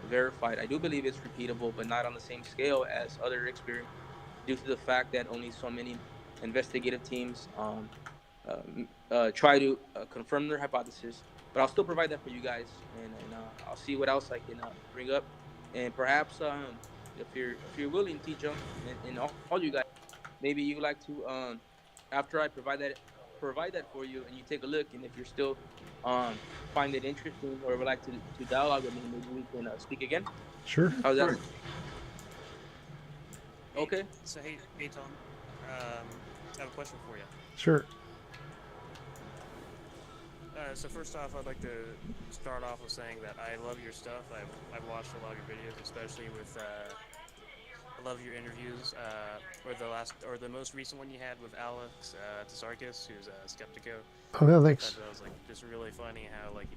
verified. I do believe it's repeatable, but not on the same scale as other experiments, due to the fact that only so many investigative teams try to confirm their hypothesis. But I'll still provide that for you guys, and I'll see what else I can bring up, and perhaps if you're willing, TJump, and all you guys, maybe you like to after I provide that for you, and you take a look, and if you're still find it interesting or would like to dialogue with me, maybe we can speak again. Sure. How's that? Sure. Okay. So hey Tom, I have a question for you. Sure. So first off, I'd like to start off with saying that I love your stuff. I've watched a lot of your videos, especially with I love your interviews, or the most recent one you had with Alex Tsarkis, who's a Skeptico. Oh, yeah, I thanks. thought that was like just really funny how like he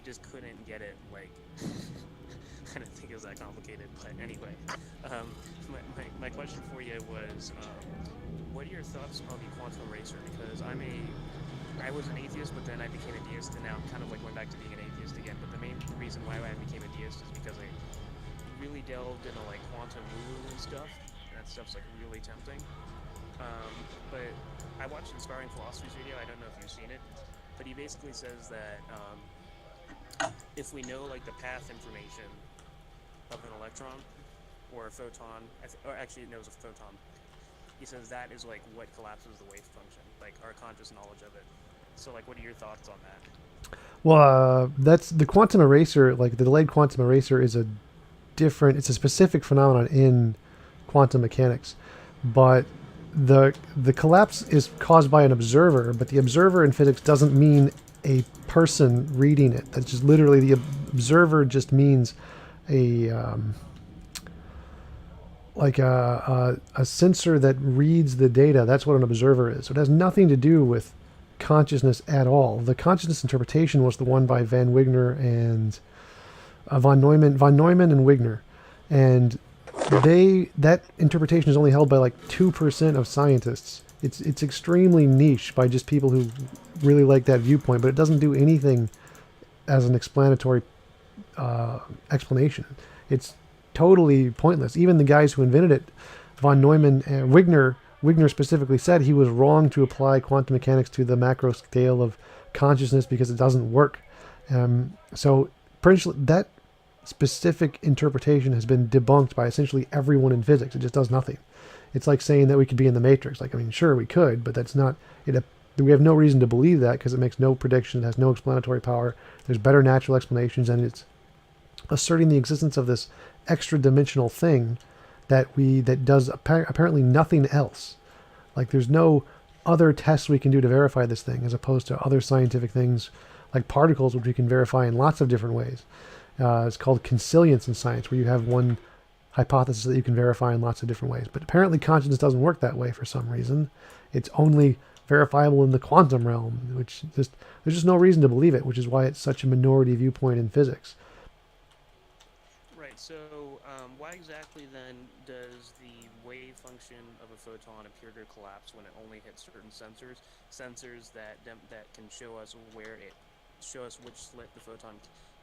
just couldn't get it. Like I didn't think it was that complicated, but anyway, my question for you was, what are your thoughts on the quantum eraser? Because I was an atheist, but then I became a deist, and now I'm kind of like went back to being an atheist again. But the main reason why I became a deist is because I really delved into like quantum woo and stuff, and that stuff's like really tempting. But I watched Inspiring Philosophy's video. I don't know if you've seen it, but he basically says that if we know like the path information of an electron or a photon, or actually it knows a photon, he says that is like what collapses the wave function, like our conscious knowledge of it. So like, what are your thoughts on that? Well, that's the quantum eraser. Like the delayed quantum eraser is it's a specific phenomenon in quantum mechanics, but the collapse is caused by an observer, but the observer in physics doesn't mean a person reading it. That's just literally the observer just means a sensor that reads the data. That's what an observer is. So it has nothing to do with consciousness at all. The consciousness interpretation was the one by Van Wigner and von Neumann and Wigner, and that interpretation is only held by like 2% of scientists. It's extremely niche by just people who really like that viewpoint, but it doesn't do anything as an explanatory explanation. It's totally pointless. Even the guys who invented it, von Neumann and Wigner specifically said he was wrong to apply quantum mechanics to the macro scale of consciousness because it doesn't work. So that specific interpretation has been debunked by essentially everyone in physics. It just does nothing. It's like saying that we could be in the Matrix. Like, I mean, sure we could, but that's not it. We have no reason to believe that because it makes no prediction. It has no explanatory power. There's better natural explanations, and it's asserting the existence of this extra dimensional thing that does apparently nothing else. Like, there's no other tests we can do to verify this thing, as opposed to other scientific things like particles, which we can verify in lots of different ways. It's called consilience in science, where you have one hypothesis that you can verify in lots of different ways. But apparently consciousness doesn't work that way for some reason. It's only verifiable in the quantum realm, which there's just no reason to believe it, which is why it's such a minority viewpoint in physics. Right. So, why exactly then does the wave function of a photon appear to collapse when it only hits certain sensors that can show us which slit the photon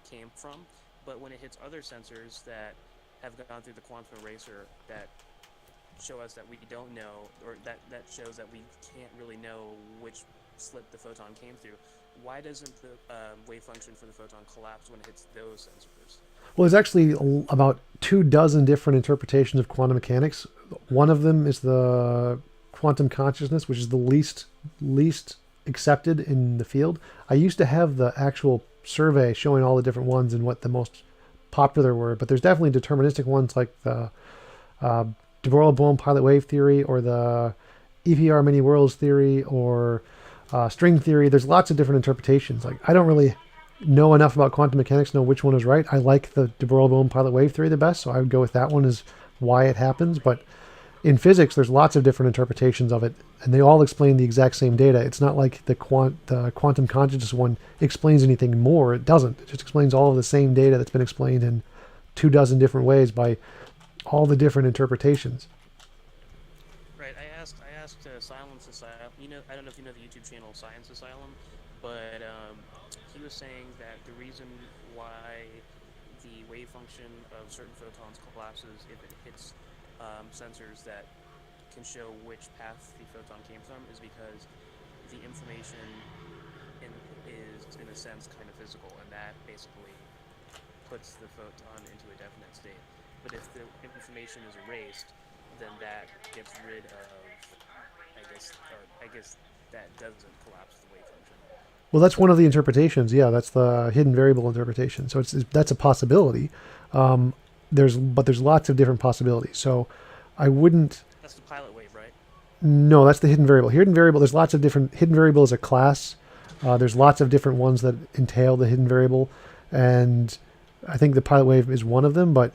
came from, but when it hits other sensors that have gone through the quantum eraser that show us that we don't know, or that shows that we can't really know which slit the photon came through, why doesn't the wave function for the photon collapse when it hits those sensors? Well, there's actually about 24 different interpretations of quantum mechanics. One of them is the quantum consciousness, which is the least accepted in the field. I used to have the actual survey showing all the different ones and what the most popular were, but there's definitely deterministic ones like the de Broglie pilot wave theory, or the EPR many worlds theory, or string theory. There's lots of different interpretations. Like, I don't really know enough about quantum mechanics to know which one is right. I like the de Broglie pilot wave theory the best, so I would go with that one as why it happens. But in physics, there's lots of different interpretations of it, and they all explain the exact same data. It's not like the quantum consciousness one explains anything more. It doesn't. It just explains all of the same data that's been explained in 24 different ways by all the different interpretations. Right. I asked Silence Asylum. I don't know if you know the YouTube channel Science Asylum, but he was saying that the reason why the wave function of certain photons collapses if it hits sensors that can show which path the photon came from is because the information is, in a sense, kind of physical, and that basically puts the photon into a definite state. But if the information is erased, then that gets rid of, I guess that doesn't collapse the wave function. Well, that's one of the interpretations. Yeah, that's the hidden variable interpretation. So that's a possibility. There's lots of different possibilities. So I wouldn't. That's the pilot wave, right? No, that's the hidden variable. Hidden variable. There's lots of different hidden variable as a class. There's lots of different ones that entail the hidden variable, and I think the pilot wave is one of them. But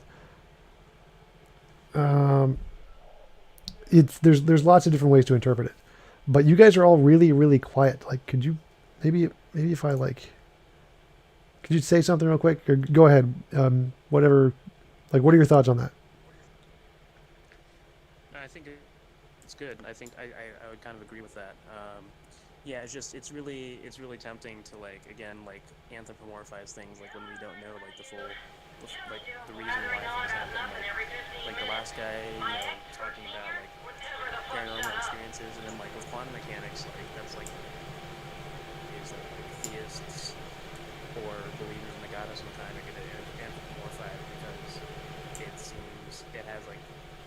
there's lots of different ways to interpret it. But you guys are all really, really quiet. Like, could you maybe if I could you say something real quick, or go ahead? Whatever. Like, what are your thoughts on that? I think it's good. I think I would kind of agree with that. Yeah, it's really tempting to again anthropomorphize things when we don't know the full the reason why things happen. Like the last guy, talking about paranormal experiences, and then with quantum mechanics, that's is theists or believers in the god of some kind are going to anthropomorphize it because it seems it has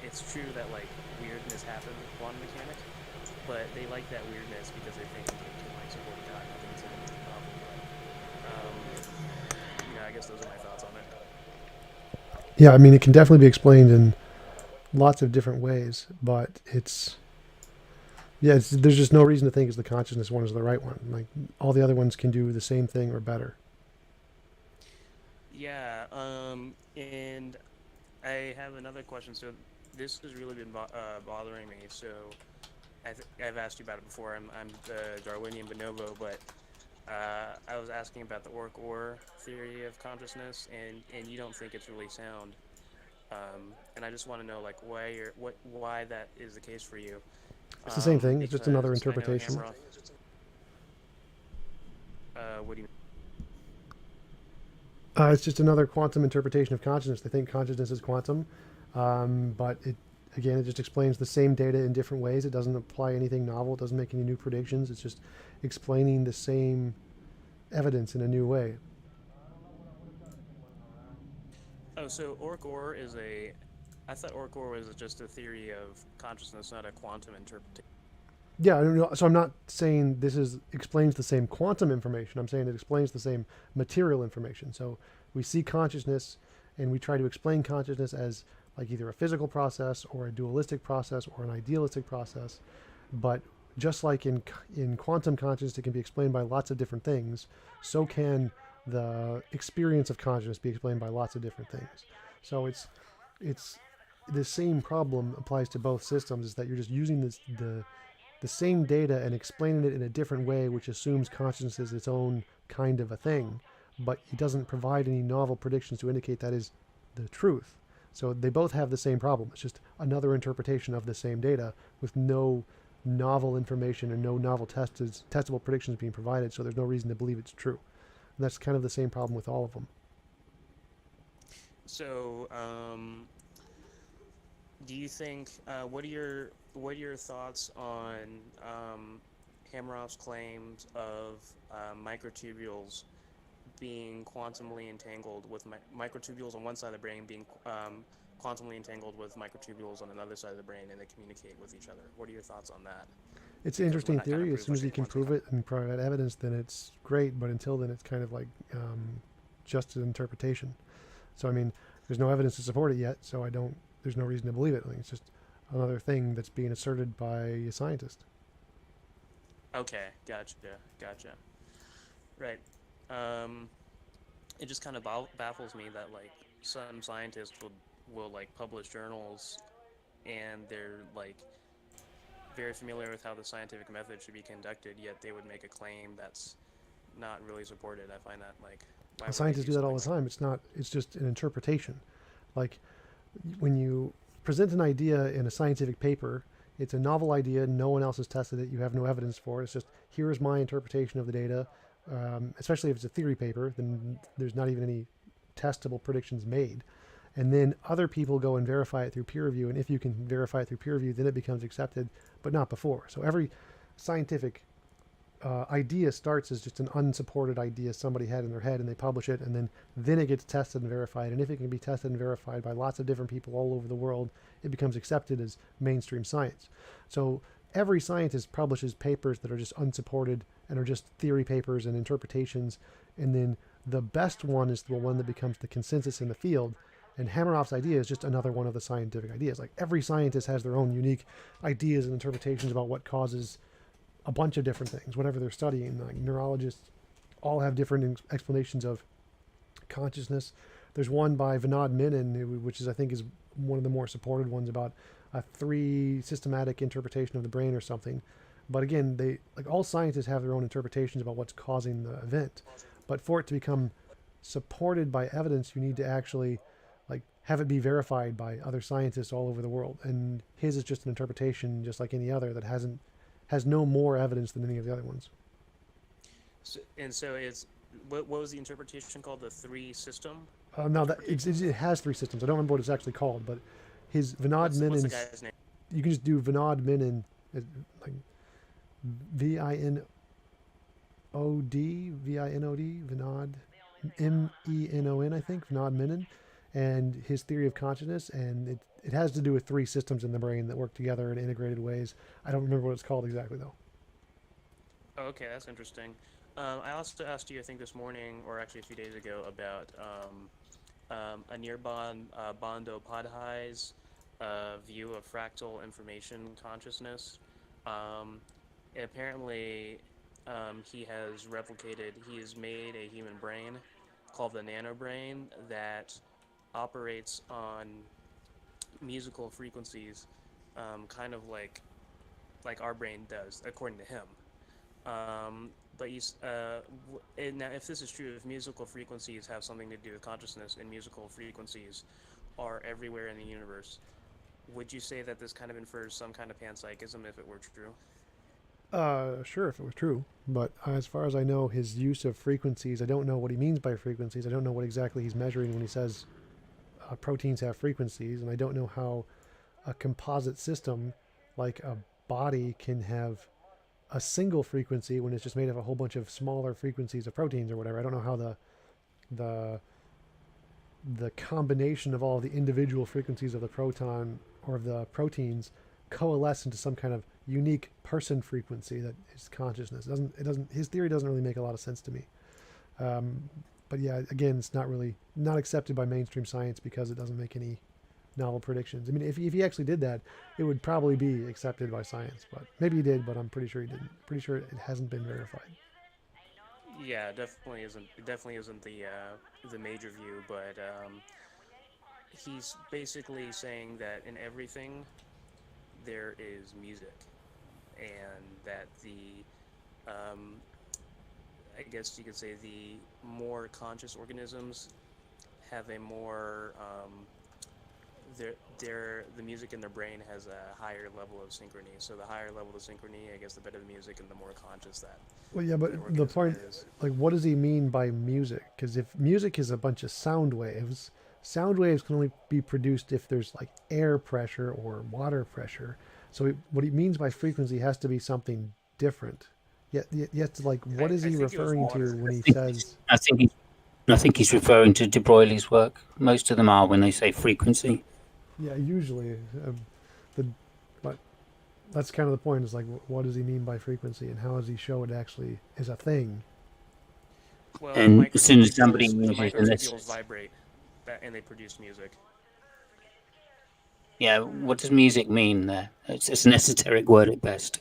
it's true that weirdness happens with quantum mechanics, but they like that weirdness because they think it can support God. Nothing to do with the problem. But, I guess those are my thoughts on it. Yeah, I mean, it can definitely be explained in lots of different ways, but there's just no reason to think the consciousness one is the right one. Like, all the other ones can do the same thing or better. Yeah, and I have another question. So this has really been bothering me. So I've asked you about it before. I'm the Darwinian bonobo, but I was asking about the Orc-Or theory of consciousness, and you don't think it's really sound. And I just want to know why that is the case for you. It's the same thing. It's just another interpretation. What do you mean? It's just another quantum interpretation of consciousness. They think consciousness is quantum, but it just explains the same data in different ways. It doesn't apply anything novel. It doesn't make any new predictions. It's just explaining the same evidence in a new way. So Orc-Or is a. I thought Orc-Or was just a theory of consciousness, not a quantum interpretation. Yeah, I don't know. So I'm not saying this is explains the same quantum information. I'm saying it explains the same material information. So we see consciousness, and we try to explain consciousness as like either a physical process or a dualistic process or an idealistic process. But just like in quantum consciousness, it can be explained by lots of different things. So can the experience of consciousness be explained by lots of different things. So it's the same problem applies to both systems. Is that you're just using the same data and explaining it in a different way, which assumes consciousness is its own kind of a thing, but it doesn't provide any novel predictions to indicate that is the truth. So they both have the same problem. It's just another interpretation of the same data with no novel information and no novel testable predictions being provided, so there's no reason to believe it's true. And that's kind of the same problem with all of them. So, do you think what are your thoughts on Hameroff's claims of microtubules being quantumly entangled with microtubules on one side of the brain being quantumly entangled with microtubules on another side of the brain, and they communicate with each other? What are your thoughts on that? It's an interesting theory. As soon as you can prove it and provide evidence, then it's great. But until then, it's kind of like just an interpretation. So I mean, there's no evidence to support it yet. So there's no reason to believe it. I think it's just another thing that's being asserted by a scientist. Okay, gotcha. Right. It just kind of baffles me that like some scientists will like publish journals, and they're like very familiar with how the scientific method should be conducted, yet they would make a claim that's not really supported. I find that like, why would they Scientists do that all the time. It's just an interpretation. Like when you present an idea in a scientific paper, it's a novel idea. No one else has tested it. You have no evidence for it. It's just, here's my interpretation of the data. Especially if it's a theory paper, then there's not even any testable predictions made. And then other people go and verify it through peer review. And if you can verify it through peer review, then it becomes accepted, but not before. So every scientific idea starts as just an unsupported idea somebody had in their head, and they publish it, and then it gets tested and verified. And if it can be tested and verified by lots of different people all over the world, it becomes accepted as mainstream science. So every scientist publishes papers that are just unsupported and are just theory papers and interpretations, and then the best one is the one that becomes the consensus in the field. And Hameroff's idea is just another one of the scientific ideas. Like every scientist has their own unique ideas and interpretations about what causes a bunch of different things, whatever they're studying. Like neurologists all have different explanations of consciousness. There's one by Vinod Menon, which I think is one of the more supported ones, about a 3 systematic interpretation of the brain or something. But again, all scientists have their own interpretations about what's causing the event. But for it to become supported by evidence, you need to actually have it be verified by other scientists all over the world. And his is just an interpretation, just like any other, that has no more evidence than any of the other ones. So it's what was the interpretation called? The 3 system? No, it has 3 systems. I don't remember what it's actually called, but his Vinod Menon. What's the guy's name? You can just do Vinod Menon, like Vinod, Vinod, Menon, I think, Vinod Menon, and his theory of consciousness, and it has to do with 3 systems in the brain that work together in integrated ways. I don't remember what it's called exactly, though. Oh, okay, that's interesting. I also asked you, I think this morning, or actually a few days ago, about Anirban Bandyopadhyay's view of fractal information consciousness. Apparently, he has made a human brain called the nanobrain that operates on musical frequencies, kind of like our brain does, according to him. But now, if this is true, if musical frequencies have something to do with consciousness, and musical frequencies are everywhere in the universe, would you say that this kind of infers some kind of panpsychism if it were true? Sure, if it was true. But as far as I know, his use of frequencies, I don't know what he means by frequencies. I don't know what exactly he's measuring when he says proteins have frequencies, and I don't know how a composite system like a body can have a single frequency when it's just made of a whole bunch of smaller frequencies of proteins or whatever. I don't know how the the combination of all the individual frequencies of the proton or of the proteins coalesce into some kind of unique person frequency that is consciousness. It doesn't. His theory doesn't really make a lot of sense to me. But yeah, again, it's not accepted by mainstream science because it doesn't make any novel predictions. I mean, if he actually did that, it would probably be accepted by science. But maybe he did, but I'm pretty sure he didn't. Pretty sure it hasn't been verified. Yeah, definitely isn't. It definitely isn't the major view, but he's basically saying that in everything there is music, and that um, I guess you could say the more conscious organisms have a more the music in their brain has a higher level of synchrony. So the higher level of synchrony, I guess, the better the music and the more conscious that Well, yeah, but the the organism point, is. like, what does he mean by music? Because if music is a bunch of sound waves can only be produced if there's like air pressure or water pressure. So what he means by frequency has to be something different. Yet, like, what is I he think it was referring water. to when he think says? I think he's, I think he's referring to De Broglie's work. Most of them are when they say frequency. Yeah, usually, the, but that's kind of the point. Is like, what does he mean by frequency, and how does he show it actually is a thing? Well, And as soon as somebody the uses, and that's, microtubules vibrate, and they produce music. yeah, what does music mean there? It's an esoteric word at best.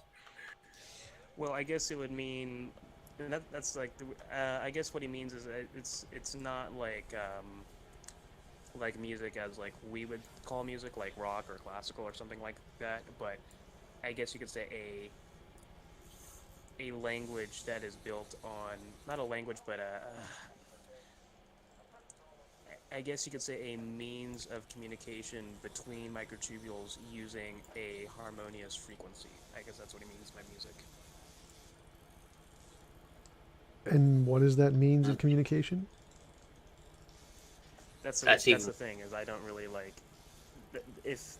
Well, I guess it would mean, and that's like I guess what he means is that it's not like music as like we would call music, like rock or classical or something like that. But I guess you could say a language that is built on, not a language, but I guess you could say a means of communication between microtubules using a harmonious frequency. I guess that's what he means by music. And what does that means of communication? That's That's even the thing, is I don't really like if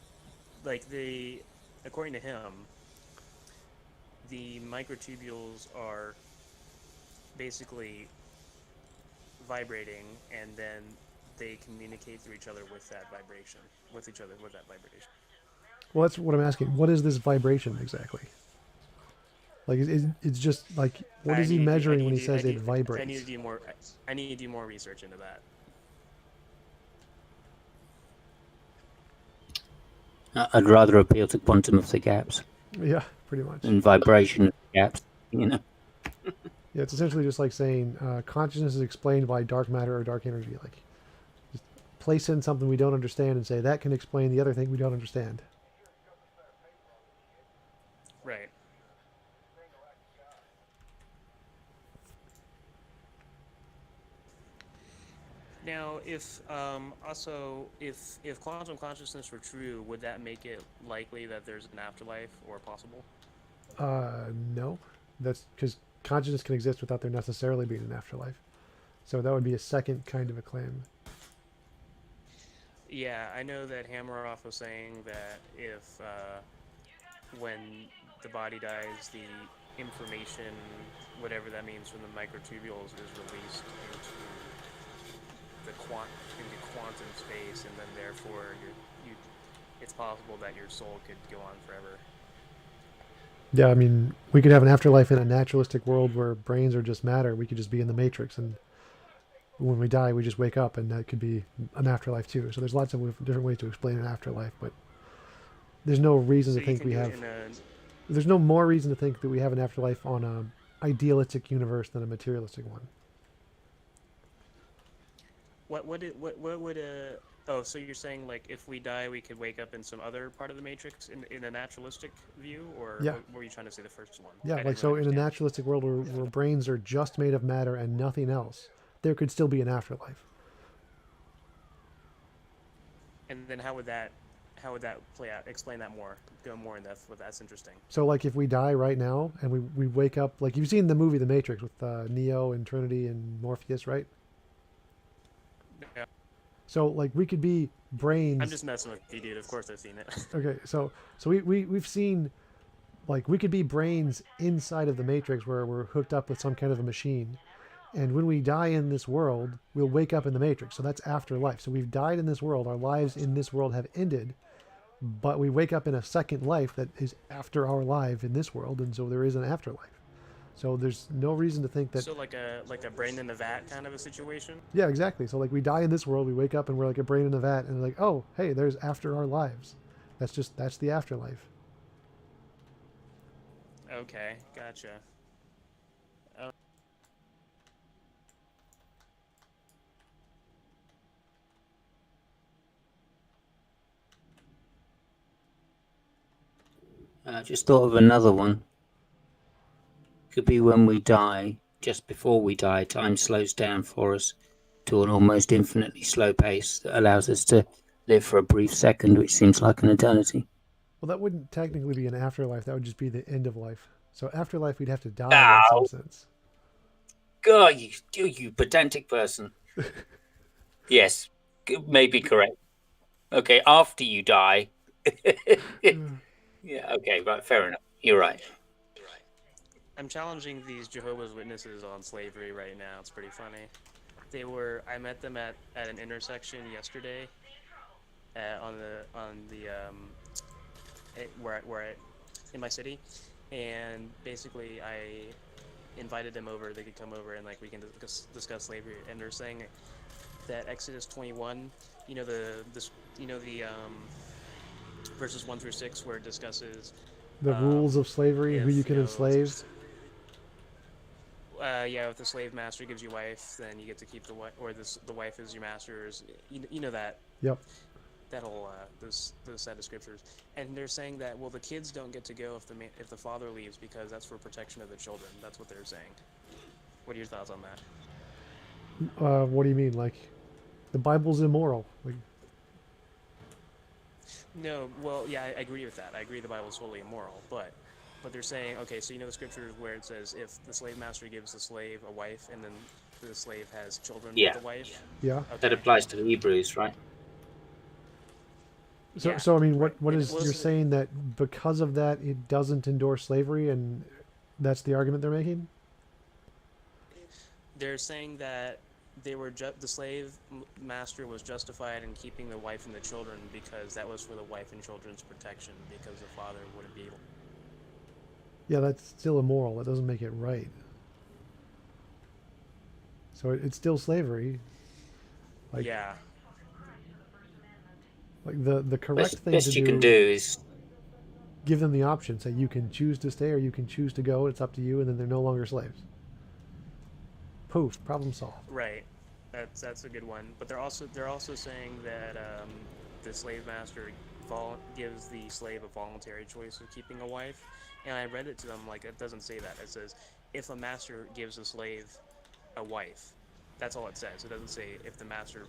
like the according to him, the microtubules are basically vibrating, and then they communicate through each other with that vibration, with each other with that vibration. Well, that's what I'm asking. What is this vibration exactly? Like, it's just like, what is he measuring when he says it vibrates? I need to do more. I need to do more research into that. I'd rather appeal to quantum of the gaps Yeah, pretty much. and vibration of the gaps. Yeah, it's essentially just like saying consciousness is explained by dark matter or dark energy. Like, just place in something we don't understand and say that can explain the other thing we don't understand. Right. Now, if if quantum consciousness were true, would that make it likely that there's an afterlife or possible? No, that's because consciousness can exist without there necessarily being an afterlife. So that would be a second kind of a claim. Yeah, I know that Hammeroff was saying that if when the body dies, the information, whatever that means from the microtubules, is released into into quantum space, and then therefore it's possible that your soul could go on forever. Yeah, I mean, we could have an afterlife in a naturalistic world where brains are just matter. We could just be in the matrix, and when we die, we just wake up, and that could be an afterlife too. So there's lots of different ways to explain an afterlife, but there's no reason to think we have. There's no more reason to think that we have an afterlife on a idealistic universe than a materialistic one. What would oh, so you're saying like if we die, we could wake up in some other part of the matrix in a naturalistic view, or Yeah. what were you trying to say the first one? Yeah, like so in a naturalistic world where brains are just made of matter and nothing else, there could still be an afterlife. And then how would that play out? Explain that more. Go more in depth with that's interesting. So like if we die right now and we wake up, like you've seen the movie The Matrix with Neo and Trinity and Morpheus, right? Yeah. So like we could be brains. I'm just messing with you, dude. Of course I've seen it. Okay, so we've seen, like, we could be brains inside of the Matrix where we're hooked up with some kind of a machine, And when we die in this world, we'll wake up in the Matrix. So that's afterlife. So we've died in this world. Our lives in this world have ended, but we wake up in a second life that is after our life in this world, and so there is an afterlife. So there's no reason to think that. So like a brain in the vat kind of a situation. Yeah, exactly. So like we die in this world, we wake up and we're like a brain in a vat, and like, oh, hey, there's after our lives. That's the afterlife. Okay, gotcha. Just thought of another one. Could be when we die, just before we die, time slows down for us to an almost infinitely slow pace that allows us to live for a brief second, which seems like an eternity. Well, that wouldn't technically be an afterlife. That would just be the end of life. So afterlife, we'd have to die in some Ow! sense. God, you pedantic person. Yes, may be correct. Okay, after you die. Yeah, okay, right, fair enough. You're right. I'm challenging these Jehovah's Witnesses on slavery right now. It's pretty funny. I met them at an intersection yesterday, in my city, and basically I invited them over. They could come over and like we can discuss slavery. And they're saying that Exodus 21, verses 1 through 6, where it discusses The rules of slavery, who you can enslave. If the slave master gives you wife, then you get to keep the wife, or the wife is your master's. You know that. Yep. That whole those set of scriptures, and they're saying that the kids don't get to go if the father leaves because that's for protection of the children. That's what they're saying. What are your thoughts on that? What do you mean? Like, the Bible's immoral. Like, No, well, yeah, I agree with that. I agree the Bible is totally immoral, but they're saying, okay, so the scriptures where it says if the slave master gives the slave a wife and then the slave has children with the wife. yeah. Okay. That applies to the Hebrews, right? So I mean, what And is you're saying that because of that it doesn't endorse slavery, and that's the argument they're making? They're saying that the slave master was justified in keeping the wife and the children because that was for the wife and children's protection because the father wouldn't be able. Yeah, that's still immoral. That doesn't make it right. So it's still slavery. Like, Yeah. Like the correct thing to Best you can do is give them the option. Say you can choose to stay or you can choose to go. It's up to you, and then they're no longer slaves. Poof, problem solved. Right. That's a good one. But they're also saying that the slave master gives the slave a voluntary choice of keeping a wife. And I read it to them like it doesn't say that. It says if a master gives a slave a wife. That's all it says. It doesn't say if the master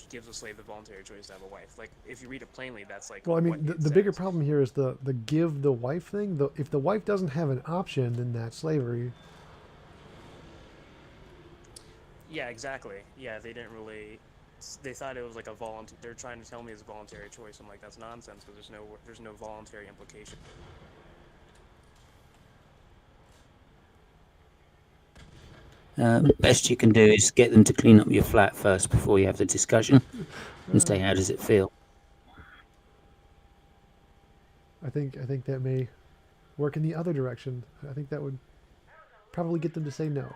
gives a slave the voluntary choice to have a wife. Like if you read it plainly, that's like. Well, I mean, the bigger problem here is the give the wife thing. If the wife doesn't have an option, then that's slavery. Yeah, exactly. Yeah, they didn't really. They thought it was like a voluntary. They're trying to tell me it's a voluntary choice. I'm like, that's nonsense because there's no voluntary implication. best you can do is get them to clean up your flat first before you have the discussion, and say how does it feel. I think that may work in the other direction. I think that would probably get them to say no.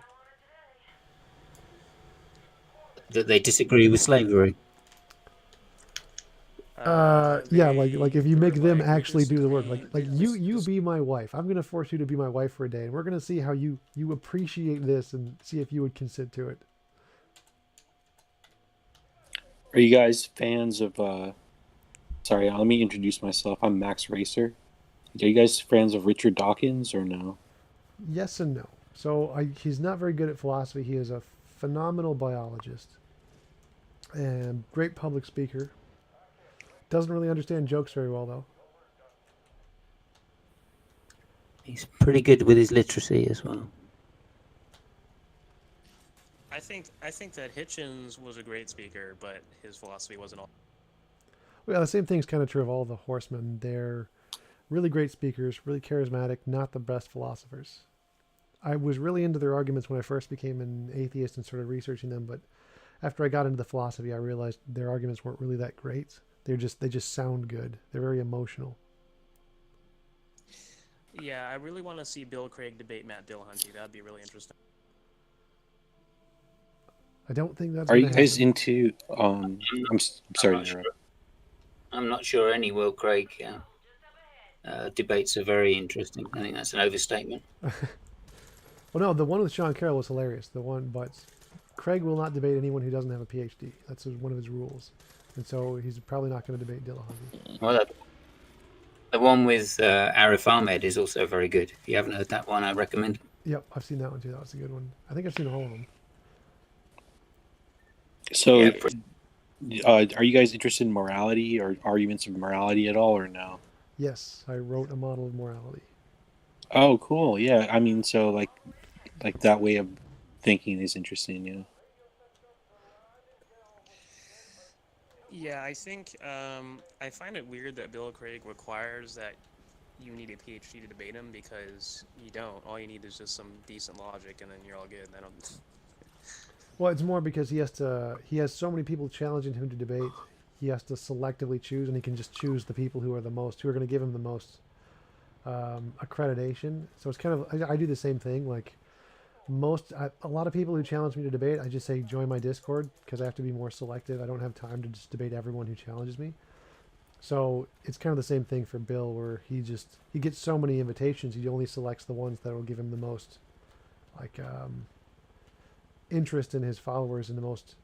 That they disagree with slavery. Yeah, like if you make them actually do the work, like you be my wife. I'm gonna force you to be my wife for a day, and we're gonna see how you appreciate this and see if you would consent to it. Are you guys fans of? Sorry, let me introduce myself. I'm Max Racer. Are you guys fans of Richard Dawkins or no? Yes and no. So he's not very good at philosophy. He is a phenomenal biologist and great public speaker. Doesn't really understand jokes very well, though. He's pretty good with his literacy as well. I think that Hitchens was a great speaker, but his philosophy wasn't all. Well, the same thing's kind of true of all the horsemen. They're really great speakers, really charismatic, not the best philosophers. I was really into their arguments when I first became an atheist and started researching them, but after I got into the philosophy, I realized their arguments weren't really that great. They just sound good. They're very emotional. Yeah, I really want to see Bill Craig debate Matt Dillahunty. That'd be really interesting. I don't think that's Are going you to guys happen. into? I'm sorry not to sure. interrupt. I'm not sure any Will Craig debates are very interesting. I think that's an overstatement. Well, no, the one with Sean Carroll was hilarious. But Craig will not debate anyone who doesn't have a PhD. That's one of his rules, and so he's probably not going to debate Dillahunty. Well, the one with Arif Ahmed is also very good. If you haven't heard that one, I recommend. Yep, I've seen that one too. That was a good one. I think I've seen all of them. So, Yeah, are you guys interested in morality or arguments of morality at all, or no? Yes, I wrote a model of morality. Oh, cool. Yeah, I mean, so like that way of thinking is interesting. Yeah. Yeah, I think I find it weird that Bill Craig requires that you need a PhD to debate him, because you don't. All you need is just some decent logic, and then you're all good. I don't. Well, it's more because he has so many people challenging him to debate. He has to selectively choose, and he can just choose the people who are going to give him the most accreditation. So it's kind of, I do the same thing. Like a lot of people who challenge me to debate, I just say join my Discord, because I have to be more selective. I don't have time to just debate everyone who challenges me. So it's kind of the same thing for Bill, where he gets so many invitations, he only selects the ones that will give him the most, like, interest in his followers and the most,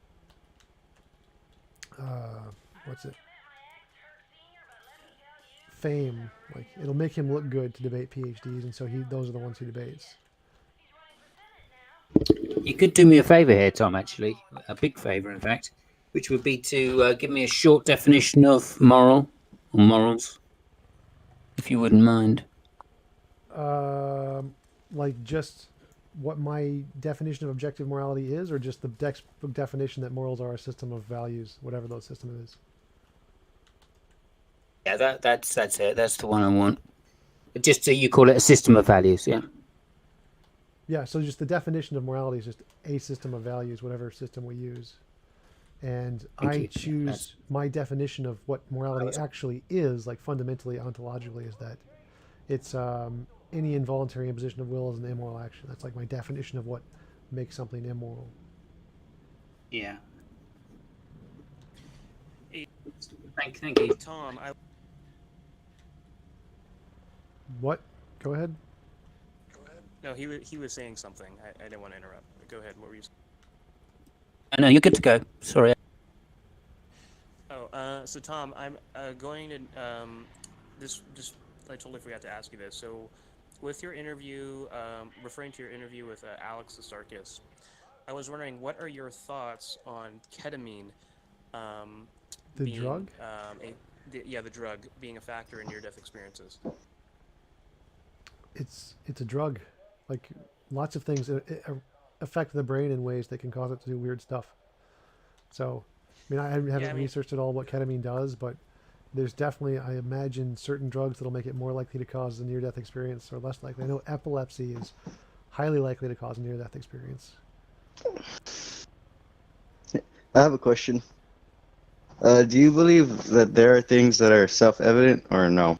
fame. Like, it'll make him look good to debate PhDs, and so those are the ones he debates. you could do me a favour here, Tom. Actually, a big favour, in fact, which would be to give me a short definition of moral or morals, if you wouldn't mind. Like, just what my definition of objective morality is, or just the textbook definition that morals are a system of values, whatever those system is. Yeah, that's it. That's the one I want. Just you call it a system of values, yeah. Yeah, so just the definition of morality is just a system of values, whatever system we use. And Thank I you. choose my definition of what morality actually is, like fundamentally, ontologically, is that it's any involuntary imposition of will is an immoral action. That's like my definition of what makes something immoral. Yeah. Hey, Thank you. Tom, What? Go ahead. No, he was saying something. I didn't want to interrupt. Go ahead. What were you saying? No, you're good to go. Sorry. Oh, so Tom, I'm going to this just I totally forgot to ask you this. So, with your interview, referring to your interview with Alex Sarkis, I was wondering, what are your thoughts on ketamine? The being, drug? The drug being a factor in near-death experiences. It's a drug. Like, lots of things affect the brain in ways that can cause it to do weird stuff. So, I mean, I haven't researched at all what ketamine does, but there's definitely, I imagine, certain drugs that'll make it more likely to cause a near-death experience or less likely. I know epilepsy is highly likely to cause a near-death experience. I have a question. Do you believe that there are things that are self-evident or no?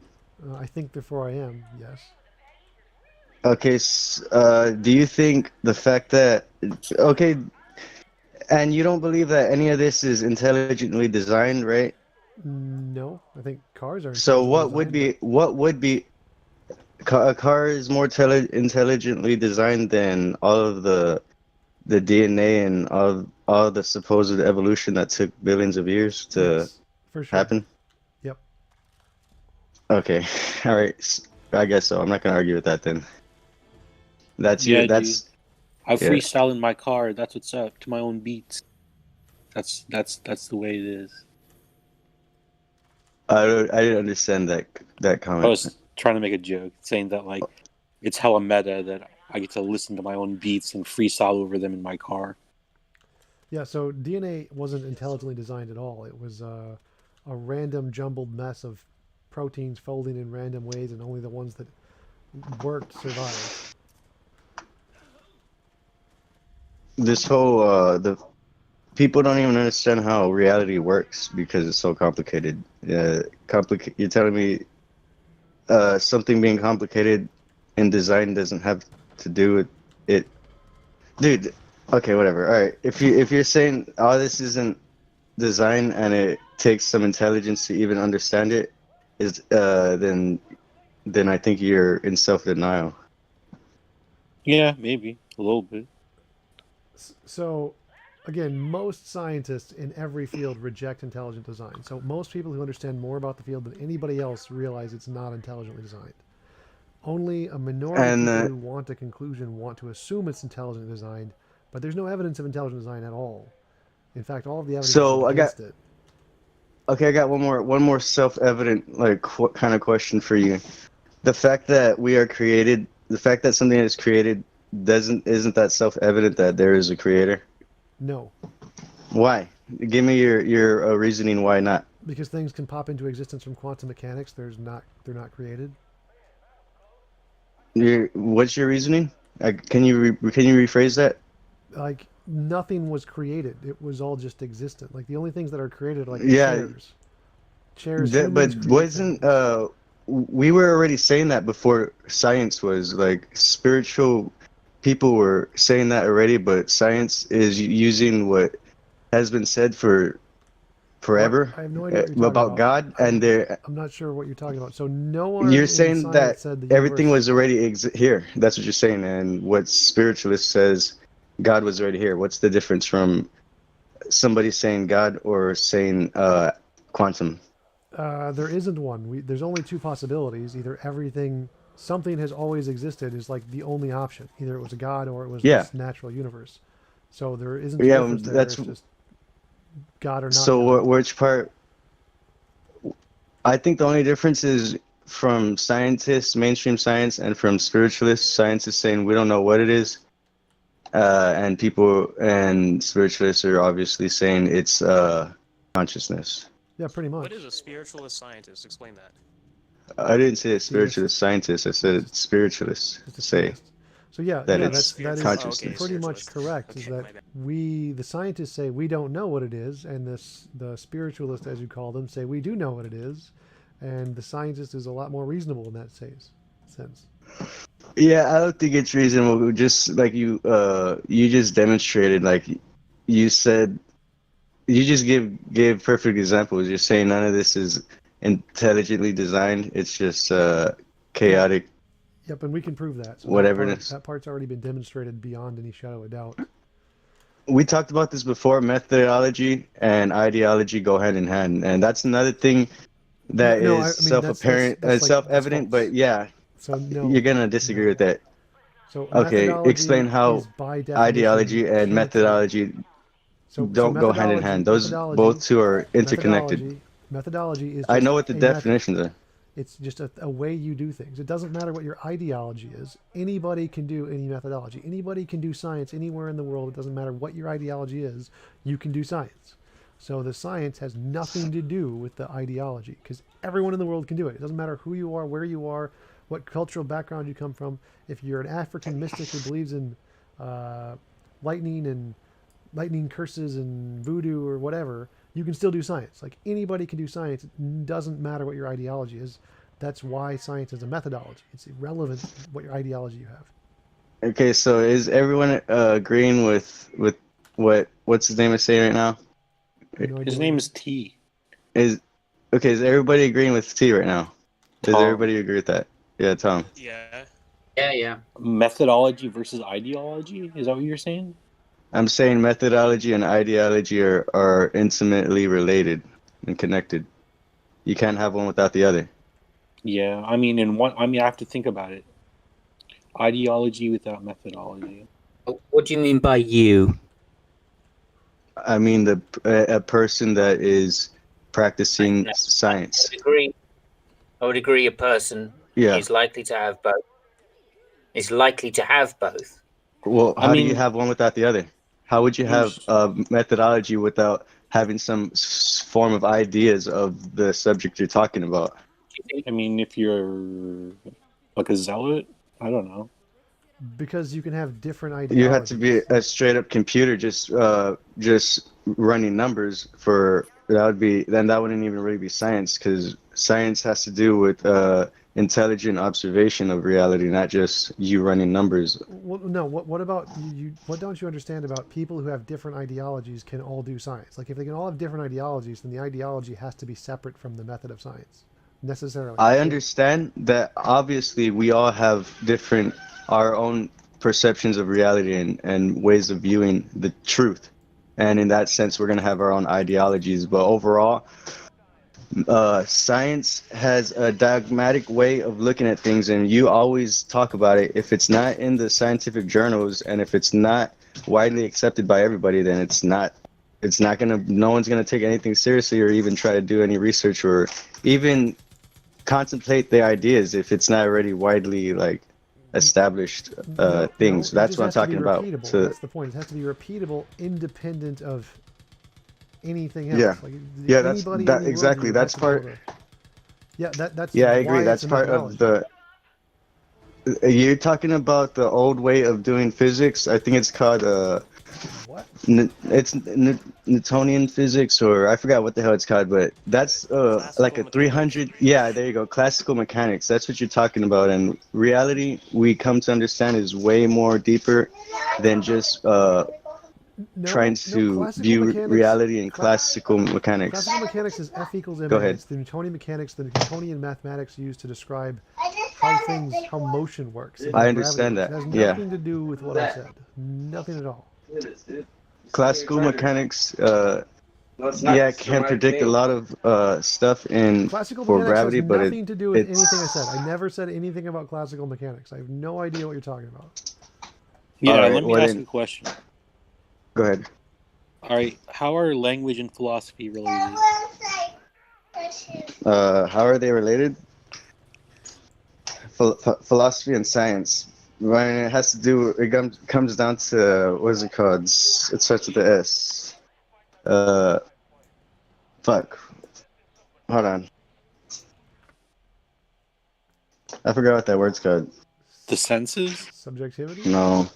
I think before I am, yes. Okay, do you think the fact that... Okay, and you don't believe that any of this is intelligently designed, right? No, I think cars are So intelligently what would be... A car is more intelligently designed than all of the DNA and all the supposed evolution that took billions of years to Yes, for sure. happen? Yep. Okay, all right. I guess so. I'm not gonna argue with that then. That's Yeah, you. That's dude. I freestyle in my car. That's what's up. To my own beats. That's the way it is. I didn't understand that comment. I was trying to make a joke, saying that like it's hella meta that I get to listen to my own beats and freestyle over them in my car. Yeah, so DNA wasn't intelligently designed at all. It was a random jumbled mess of proteins folding in random ways, and only the ones that worked survived. this whole the people don't even understand how reality works because it's so complicated. You're telling me something being complicated in design doesn't have to do with it, dude. Okay, whatever. All right, if you're saying oh this isn't design and it takes some intelligence to even understand it, is then I think you're in self-denial. Yeah, maybe a little bit. So, again, most scientists in every field reject intelligent design. So most people who understand more about the field than anybody else realize it's not intelligently designed. Only a minority of And people who want a conclusion want to assume it's intelligently designed, but there's no evidence of intelligent design at all. In fact, all of the evidence is so against it. I got one more self-evident like kind of question for you. The fact that we are created, the fact that something is created, isn't that self-evident that there is a creator? No, Why? Give me your reasoning why not. because things can pop into existence from quantum mechanics. They're not created. What's your reasoning? Can you rephrase that? Like nothing was created. It was all just existent. Like the only things that are created are like Yeah, chairs. Humans but create wasn't things. we were already saying that before science was like spiritual people were saying that already, but science is using what has been said for What? forever I have no idea what you're talking about about. God, and they're I'm not sure what you're talking about. So no one you're in saying science that said the everything universe. was already here. That's what you're saying, and what spiritualist says God was already here. What's the difference from somebody saying God or saying quantum? There isn't one. There's only two possibilities. Either something has always existed is like the only option. Either it was a god or it was Yeah, this natural universe. So there isn't a yeah. difference there. That's It's just God or not so. God. Which part? I think the only difference is from scientists, mainstream science, and from spiritualists. Scientists saying we don't know what it is, and people and spiritualists are obviously saying it's consciousness. Yeah, pretty much. What is a spiritualist scientist? Explain that. I didn't say a Theist. spiritualist scientist. I said Just, spiritualists just a say theist. So yeah, that yeah, it's that Spiritual. is Oh, okay, consciousness. pretty much spiritualist. correct. Is Okay, that my bad. the scientists say we don't know what it is, and the spiritualists, as you call them, say we do know what it is, and the scientist is a lot more reasonable in that sense. Yeah, I don't think it's reasonable. Just like you just demonstrated, like you said, you just gave perfect examples. You're saying none of this is intelligently designed. It's just Yep, chaotic yep, and we can prove that. So whateverness. that part's already been demonstrated beyond any shadow of doubt. We talked about this before. Methodology and ideology go hand in hand, and that's another thing No, that no, is I mean self-apparent, that's self-evident. false. But yeah, So you're no, gonna disagree with no. that. So Okay, explain methodology is how by definition ideology and can't be. methodology So don't go hand in hand. Those methodology, both two are interconnected. methodology is I know just what the a method. definitions are. It's just a way you do things. It doesn't matter what your ideology is. Anybody can do any methodology. Anybody can do science anywhere in the world. It doesn't matter what your ideology is. You can do science. So the science has nothing to do with the ideology because everyone in the world can do it. It doesn't matter who you are, where you are, what cultural background you come from. If you're an African mystic who believes in uh, lightning and lightning curses and voodoo or whatever, you can still do science. Like anybody can do science. It doesn't matter what your ideology is. That's why science is a methodology. It's irrelevant what your ideology you have. Okay, so is everyone agreeing with what's his name is saying right now? I have no idea. His name is T. Is okay, is everybody agreeing with T right now? Does Tom. everybody agree with that? Yeah, Tom. Yeah. Yeah. Methodology versus ideology? Is that what you're saying? I'm saying methodology and ideology are intimately related and connected. You can't have one without the other. Yeah, I mean, I have to think about it. Ideology without methodology. What do you mean by you? I mean a person that is practicing No, science. I would agree. A person Yeah. is likely to have both. Is likely to have both. Well, I how do you mean, have one without the other? How would you have there's, methodology without having some form of ideas of the subject you're talking about? I mean, if you're like a zealot, I don't know. Because you can have different You had to be ideologies. a straight up computer just running numbers for that would be then that wouldn't even really be science because science has to do with intelligent observation of reality, not just you running numbers. Well, no. What about you? What don't you understand about people who have different ideologies can all do science? Like if they can all have different ideologies, then the ideology has to be separate from the method of science necessarily. I understand that obviously we all have different our own perceptions of reality and ways of viewing the truth. And in that sense, we're going to have our own ideologies. But overall, science has a dogmatic way of looking at things, and you always talk about it. If it's not in the scientific journals and if it's not widely accepted by everybody, then it's not gonna, no one's gonna take anything seriously or even try to do any research or even contemplate the ideas if it's not already widely like established things. It That's just what I'm has to be talking about. repeatable. To That's the point. It has to be repeatable, independent of anything else. yeah, Like yeah, that's anybody that in the exactly. worldview has That's to be able part. to. Yeah, that's Yeah, I why agree. it's That's a part of methodology. the. You're talking about the old way of doing physics. I think it's called What? it's Newtonian physics, or I forgot what the hell it's called, but that's like Classical a mechanics. 300. Yeah, there you go. Classical mechanics. That's what you're talking about. And reality, we come to understand, is way more deeper than just trying No. to view reality in classical mechanics. Classical mechanics is F equals ma. Go ahead. It's the Newtonian mechanics, the Newtonian mathematics used to describe how motion works and how I gravity understand works. that. It has Yeah. nothing to do with what I said. Nothing at all. Classical mechanics, yeah, can predict a lot of stuff in Classical for mechanics has gravity, but nothing to do with anything I said. I it's never said anything about classical mechanics. I have no idea what you're talking about. Yeah, all right. let me Well ask a then, question. go ahead. All right, how are language and philosophy related? How are they related? Philosophy and science. When it has to do, comes down to what is it called? It starts with the S. Uh, fuck. Hold on. I forgot what that word's called. The senses? Subjectivity? No.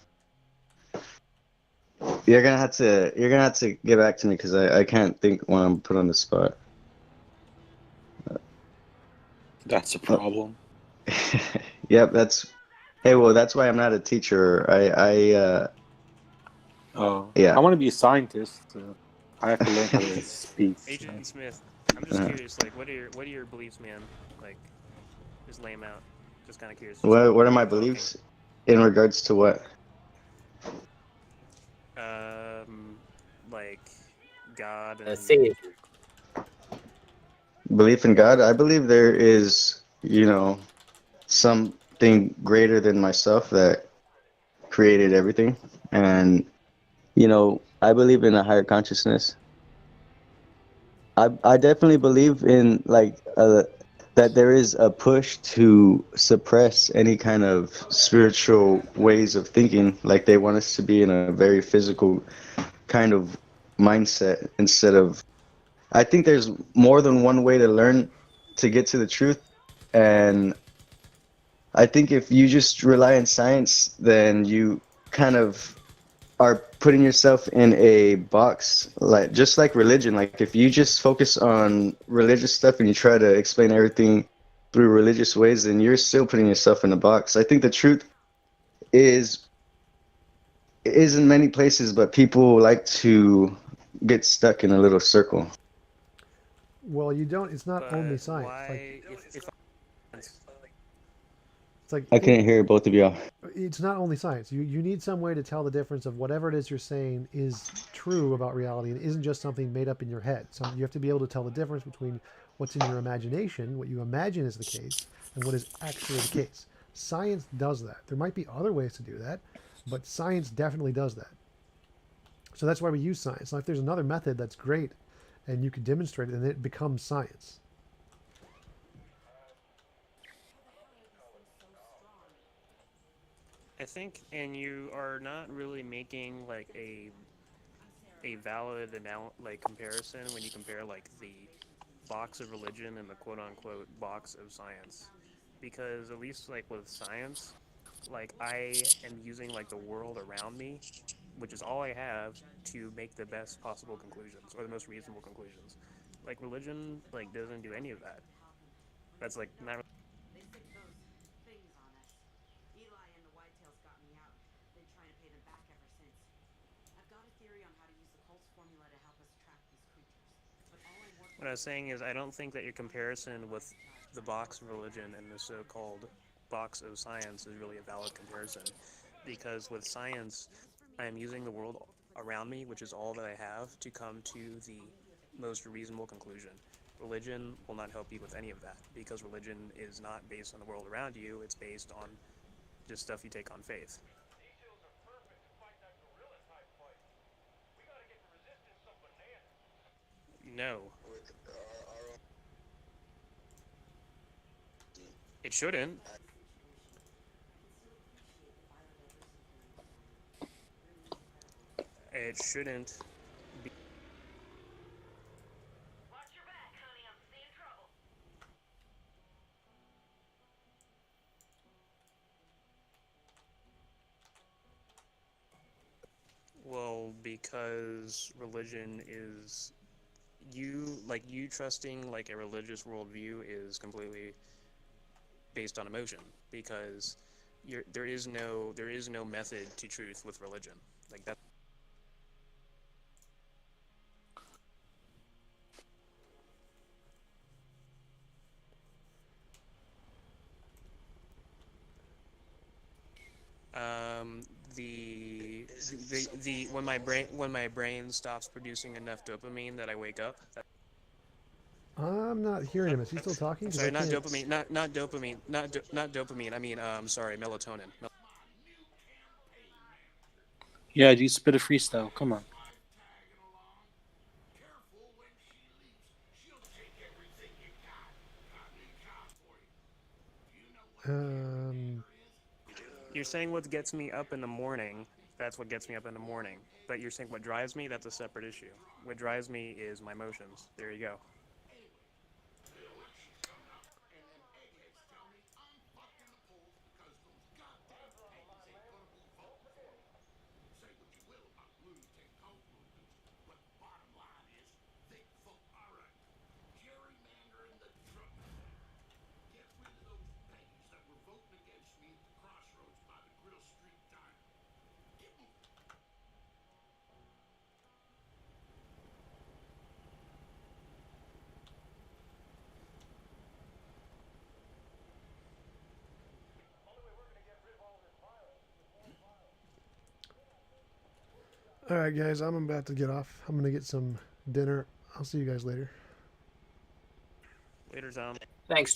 You're gonna have to get back to me because I can't think when I'm put on the spot. That's a problem. Yep, that's. Hey, well, that's why I'm not a teacher. Oh, Yeah. I want to be a scientist. So I have to learn how to speak. Agent Smith, I'm just curious. Like, what are your beliefs, man? Like, just lay 'em out. Just kind of curious. Just What are my talking. beliefs in regards to what? Like God and Theism. Belief in God? I believe there is, something greater than myself that created everything. And, I believe in a higher consciousness. I definitely believe in that there is a push to suppress any kind of spiritual ways of thinking. Like they want us to be in a very physical kind of mindset instead of. I think there's more than one way to learn to get to the truth, and I think if you just rely on science, then you kind of are putting yourself in a box, like just like religion. Like if you just focus on religious stuff and you try to explain everything through religious ways, then you're still putting yourself in a box. I think the truth is in many places, but people like to get stuck in a little circle. Well, you don't. It's not only but science. why? If It's like I couldn't hear both of y'all. it's not only science. You need some way to tell the difference of whatever it is you're saying is true about reality and isn't just something made up in your head. So you have to be able to tell the difference between what's in your imagination, what you imagine is the case, and what is actually the case. Science does that. There might be other ways to do that, but science definitely does that. So that's why we use science. Now, if there's another method that's great and you can demonstrate it, then it becomes science. I think, and you are not really making like a valid comparison when you compare like the box of religion and the quote unquote box of science, because at least like with science, Like I am using like the world around me, which is all I have, to make the best possible conclusions or the most reasonable conclusions. Like religion, like doesn't do any of that. That's like not. They sick those things on us. Eli and the Whitetails got me out. Been trying to pay them back ever since. I've got a theory on how to use the Colt's formula to help us track these creatures. But all I'm working What I was saying is, I don't think that your comparison with the box of religion and the so-called box of science is really a valid comparison, because with science, I am using the world around me, which is all that I have, to come to the most reasonable conclusion. Religion will not help you with any of that, because religion is not based on the world around you, it's based on just stuff you take on faith. No, it shouldn't. It shouldn't. Watch your back, honey. I'm seeing trouble. Well, because religion is you trusting like a religious worldview is completely based on emotion, because there is no method to truth with religion. Like that. Um, the when my brain stops producing enough dopamine that I wake up. I'm not hearing him. Is he still talking? I'm Because I sorry, not can't. dopamine, not dopamine, not dopamine. I mean, sorry, melatonin. Yeah, dude, spit a freestyle. Come on. Um, You're saying what gets me up in the morning. That's what gets me up in the morning. But you're saying what drives me. That's a separate issue. What drives me is my emotions. There you go. all right, guys. I'm about to get off. I'm gonna get some dinner. I'll see you guys later. Later, Tom. Thanks,